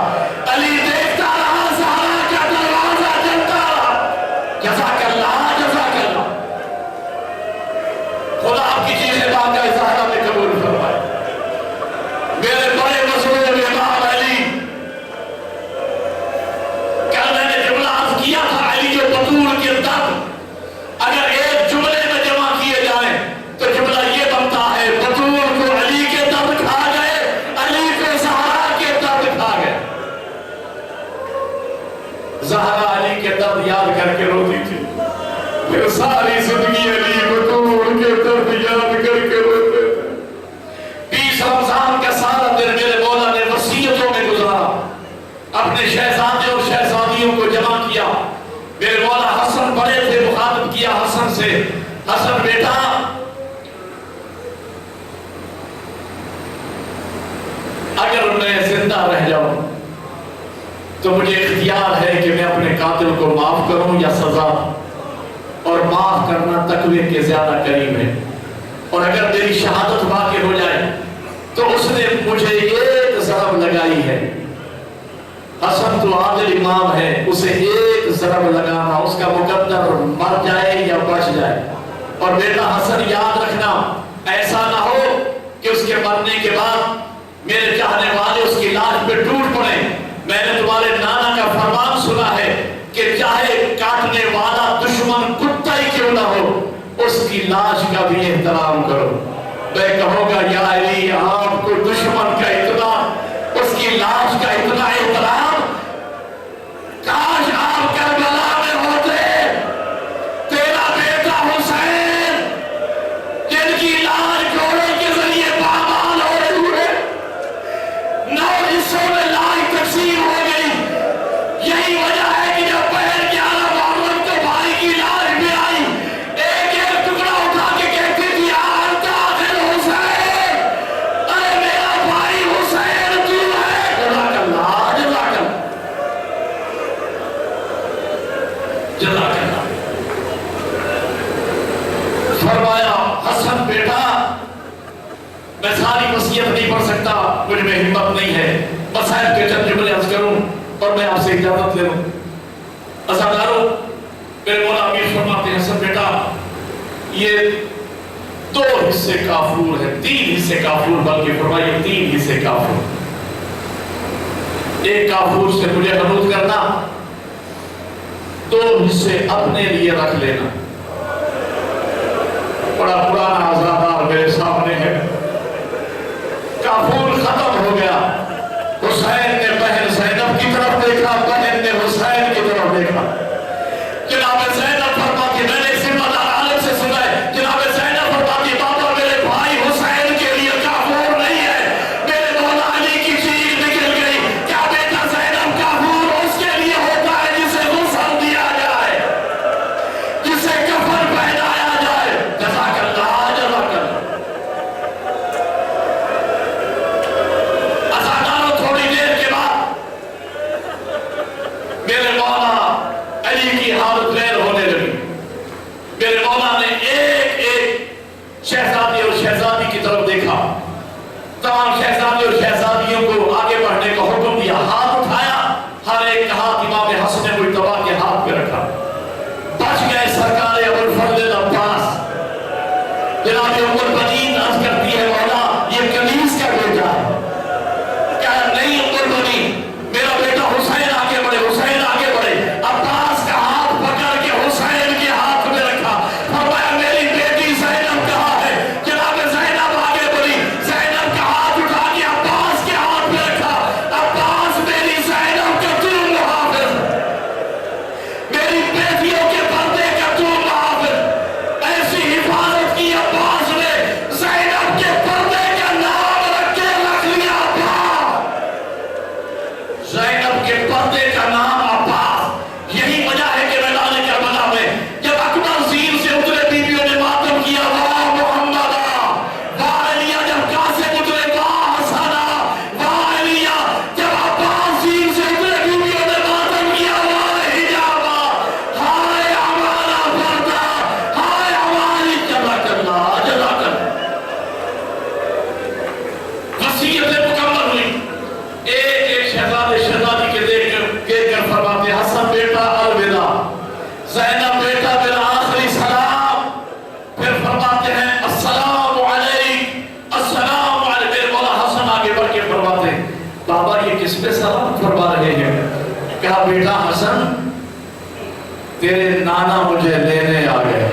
علی دیکھتا رہا زہرا کا دروازہ جلتا رہا. جزاک اللہ جزاک اللہ. خدا آپ کی چیزیں باقی زہرا میں قبول فرمائے. میرے بڑے مظلوم امام علی, کل میں نے جملہ عرض کیا تھا علی جو بطول کے درد اگر ایک جملے میں جمع کیے جائیں تو جملہ یہ بنتا ہے بطول کو علی کے درد کھا گئے, علی کو زہرا کے درد کھا گئے. زہرا علی کے درد یاد کر کے روتی تھی, پھر ساری زندگی علی بطول کے درد یاد کر کے روتے تھے. 20 رمضان کا سارا دن میرے مولا نے وصیتوں میں گزارا, اپنے شہزادے اور شہزادیوں کو جمع کیا. میرے مولا حسن بڑے تھے, مخاطب کیا حسن سے, حسن بیٹا اگر میں زندہ رہ جاؤں تو مجھے اختیار ہے کہ میں اپنے قاتل کو معاف کروں یا سزا؟ اور معاف کرنا تقوی کے زیادہ قریب ہے۔ اور اگر میری شہادت واقع ہو جائے تو اس نے مجھے ایک ضرب لگائی ہے، حسن تو عادل امام ہے، اسے ایک ضرب لگانا، اس کا مقدر مر جائے یا بچ جائے۔ اور بیٹا حسن یاد رکھنا، ایسا نہ ہو کہ اس کے مرنے کے بعد میرے چاہنے والے اس کی لاش پہ ٹوٹ پڑیں۔ میں نے تمہارے نانا کا فرمان سنا ہے کہ چاہے کاٹنے والا دشمن کتا ہی کیوں نہ ہو، اس کی لاش کا بھی احترام کرو۔ میں کہوں گا یا علی، آپ کو دشمن کا اتنا، اس کی لاش کا اتنا احترام، کاش آپ کربلا میں ہوتے۔ تیرا بیٹا حسین جن کی لاش گھوڑے کے ذریعے پامال ہو رہے ہوئے 9 حصوں میں لاش تقسیم ہو گئی۔ یہی وجہ ہے کہ جب پہر 11 محرم کو بھائی کی لاش بھی آئی، ایک ایک ٹکڑا اٹھا کے کہتی تھی انت آخر حسین، ارے میرا بھائی حسین تو ہے۔ جزاک اللہ، جزاک اللہ، جزاک اللہ۔ فرمایا حسن بیٹا، میں ساری وصیت نہیں پڑھ سکتا، مجھ میں ہمت نہیں ہے، مسائل کے چند جملے عرض کروں اور میں آپ سے اجازت لے لوں۔ عزادارو، میرے مولا امیر فرماتے ہیں حسن بیٹا، یہ 2 حصے کافور ہیں، 3 حصے کافور، بلکہ فرمائیے 3 حصے کافور۔ ایک کافور سے مجھے غنود کرنا، 2 حصے اپنے لیے رکھ لینا۔ بڑا پرانا عزادار میرے سامنے ہے، کافور ختم ہو گیا۔ حسین نے بہن زینب کی طرف دیکھا، بہن نے حسین کی طرف دیکھا۔ جناب زینب فرماتی، میں نے ذمہ دار عالم سے سنا ہے، جناب زینب فرماتی بابا میرے بھائی حسین کے لیے کافور نہیں ہے۔ میرے مولا علی کی چیخ نکل گئی، کیا بیٹا زینب کافور اس کے لیے ہوتا ہے جسے غسل دیا جائے، جسے کفن پہنایا جائے؟ جزاک اللہ، جزاک اللہ۔ میرے مولا علی کی حالت غیر ہونے لگی۔ میرے مولا نے ایک ایک شہزادی اور شہزادی کی طرف دیکھا، تمام شہزادی اور شہزادیوں کو آگے بڑھنے کا حکم دیا، ہاتھ اٹھایا، ہر ایک کا ہاتھ امام حسن مجتبیٰ کے ہاتھ پہ رکھا۔ بچ گئے سرکار ابوالفضل عباس۔ جناب ام البنین عرض کرتی ہے مولا یہ کنیز کا بیٹا ہے۔ کہا نہیں ام البنین، میرا بیٹا حسین آگے بڑھے، حسین آگے بڑھے۔ عباس کا ہاتھ پکڑ کے حسین کے ہاتھ میں رکھا، فرمایا میری بیٹی زینب کہاں ہے؟ جناب زینب آگے بڑھی، زینب کا ہاتھ اٹھا کے عباس کے ہاتھ میں رکھا۔ عباس میری زینب کا تو محافظ، میری بیٹیوں کے پردے کا تو محافظ۔ ایسی حفاظت کی عباس نے، زینب کے پردے کا نام رکھ کے رکھ لیا عباس، زینب کے پردے کا نام عباس۔ یہی وجہ ہے کہ میدان کربلا میں جب اکبر زیر سے اترے بیویوں نے ماتم کیا، واہ محمد واہ علیہ، جب قاسم اترے واہ حسن واہ علیہ، جب عباس زیر سے اترے بیویوں نے ماتم کیا، واہ حجاب ہائے ہمارا پردہ، ہائے ہماری۔ جزاک اللہ، جزاک اللہ۔ وصیتیں مکمل ہوئی، ایک ایک شہزادے شہزادی کے دیکھ کر فرماتے حسن بیٹا الوداع، زینب بیٹا میرا آخری سلام۔ پھر فرماتے ہیں السلام علیک، السلام علیک۔ میرے مولا حسن آگے بڑھ کے فرماتے ہیں بابا یہ کس پہ سلام فرما رہے ہیں؟ کہا بیٹا حسن تیرے نانا مجھے لینے آ گئے،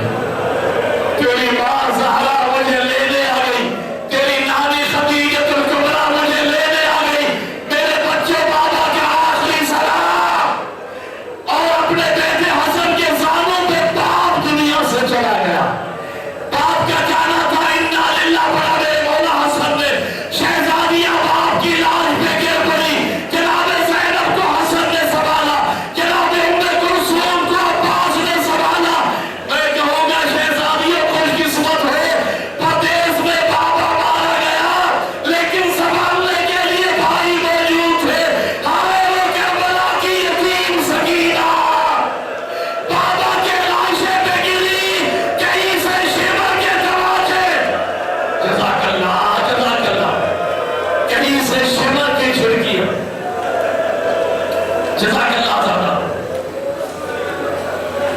تیری ماں زہرا مجھے لینے آ گئی، تیری نانی خدیجۃ الکبریٰ مجھے لینے آ گئی۔ میرے بچے بابا کا آخری سلام۔ اور اپنے بیٹے حسن کے زانوں پہ باپ دنیا سے چلا گیا، باپ کا جانا تھا انا للہ پڑھا۔ میرے مولا حسن نے شہزادیاں باپ کی لاش پہ گر پڑی، جناب زینب کو حسن نے سنبھالا، جناب ام کلثوم کو عباس نے سنبھالا،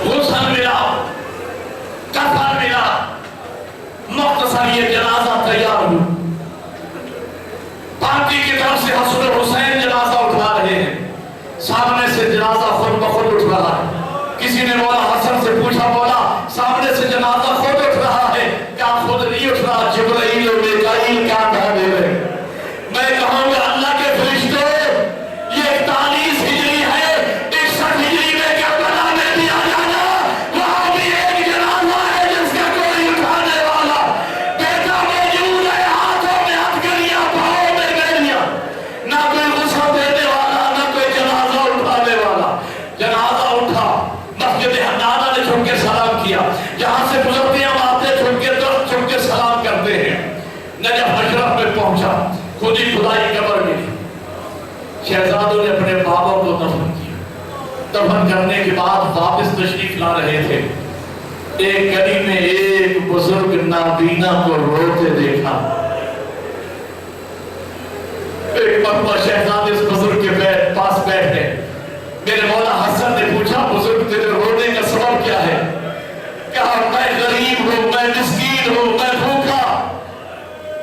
غسل ملا، کفن ملا، مختصر یہ جنازہ تیار ہو. پارٹی کی طرف سے حسن حسین جنازہ اٹھا رہے ہیں، سامنے سے جنازہ خود بخود اٹھ رہا ہے. کسی نے مولا حسن سے پوچھا، مولا سامنے سے جنازہ خود اٹھ رہا ہے، کیا خود نہیں اٹھ رہا؟ جبرائیل و میکائیل کیا کہہ دے رہے؟ میں کہوں گا اللہ کے فرشتے، یہ 41 ہجری ہے، 61 ہجری میں کربلا میں بھی آ جانا، وہاں بھی ایک جنازہ ہے جس کا کوئی اٹھانے والا بیٹا موجود ہے. ہاتھوں میں ہتھکڑیاں، پاؤں میں بیڑیاں، نہ کوئی غسل دینے والا، نہ کوئی جنازہ اٹھانے والا. جنازہ اٹھا، مسجد حنانہ نے چھپ کے سلام کیا، جہاں سے گزرتے ہم آتے چھپ کے درد چھپ کے سلام کرتے ہیں. نجف اشرف میں پہنچا، خود ہی خدائی قبر ملی. شہزادوں نے اپنے بابا کو دفن کیا. دفن کرنے کے بعد واپس تشریف لا رہے تھے، ایک گلی میں ایک بزرگ نابینا کو روتے دیکھا. ایک مرتبہ شہزادے اس بزرگ کے پاس بیٹھے. میرے مولا حسن نے پوچھا، بزرگ تیرے رونے کا سبب کیا ہے؟ کہا میں غریب ہوں، میں مسکین ہوں، میں بھوکا.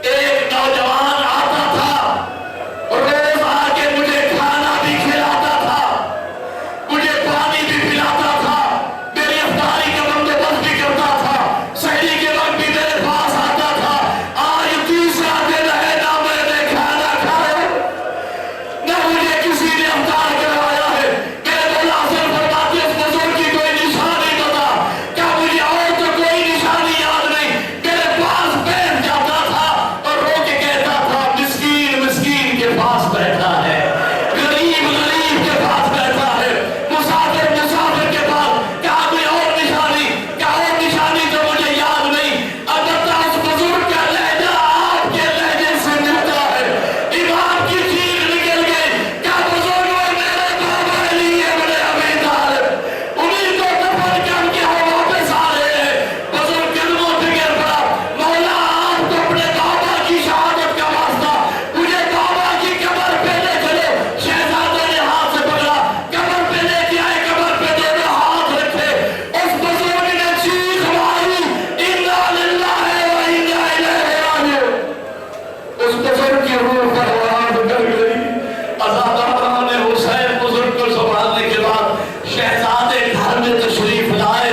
ایک نوجوان آتا تھا، روز آ کے مجھے کھانا بھی کھلاتا تھا، مجھے پانی بھی پلاتا تھا، میری افطاری کا بندوبست بھی کرتا تھا، سحری کے وقت بھی میرے پاس آتا تھا. آج تیسرا دن ہے، نہ میں نے کھانا کھایا، نہ مجھے کسی نے افطار کروایا ہے. میرے مولا حسن فرماتے اس بزرگ کی کوئی نشانی بتا. کیا مجھے اور تو کوئی نشانی یاد نہیں؟ میرے پاس بیٹھ جاتا تھا اور رو کے کہتا تھا، مسکین مسکین کے پاس بیٹھا ہے، غریب غریب کے پاس بیٹھا ہے، مسافر مسافر کے پاس. کیا کوئی اور نشانی؟ کیا اور نشانی تو مجھے یاد نہیں. البتہ اس بزرگ کا لہجہ آپ کے لہجے سے ملتا ہے. امام کی چیخ نکل گئی، کیا بزرگ اور میرے بابا علی ابن ابی طالب انہیں کو دفن کر کے ہم واپس آ رہے ہیں. بزرگ قدموں پہ گر پڑا، مولا آپ تو اپنے بابا کی شہادت کا واسطہ مجھے بابا کی قبر پہ لے چلو. شہزادے نے ہاتھ سے پکڑا، قبر پہ لے کے آئے، قبر پہ دونوں ہاتھ رکھے. اس بزرگ نے چیخ ماری، انا للہ و انا الیہ راجعون. اس بزرگ کی روح پرواز کر گئی. عزاداران نے حسین بزرگ کو سنبھالنے کے بعد شہزادے گھر میں تشریف لائے.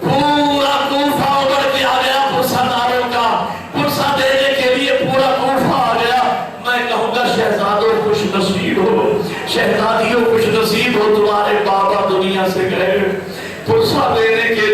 پورا کوفہ ابھر کے آ گیا پرسہ داروں کا، پرسہ دینے کے لیے پورا کوفہ آ گیا. میں کہوں گا شہزادوں خوش نصیب ہو، شہزادیوں خوش نصیب ہو، تمہارے بابا دنیا سے گئے. پرسہ دینے کے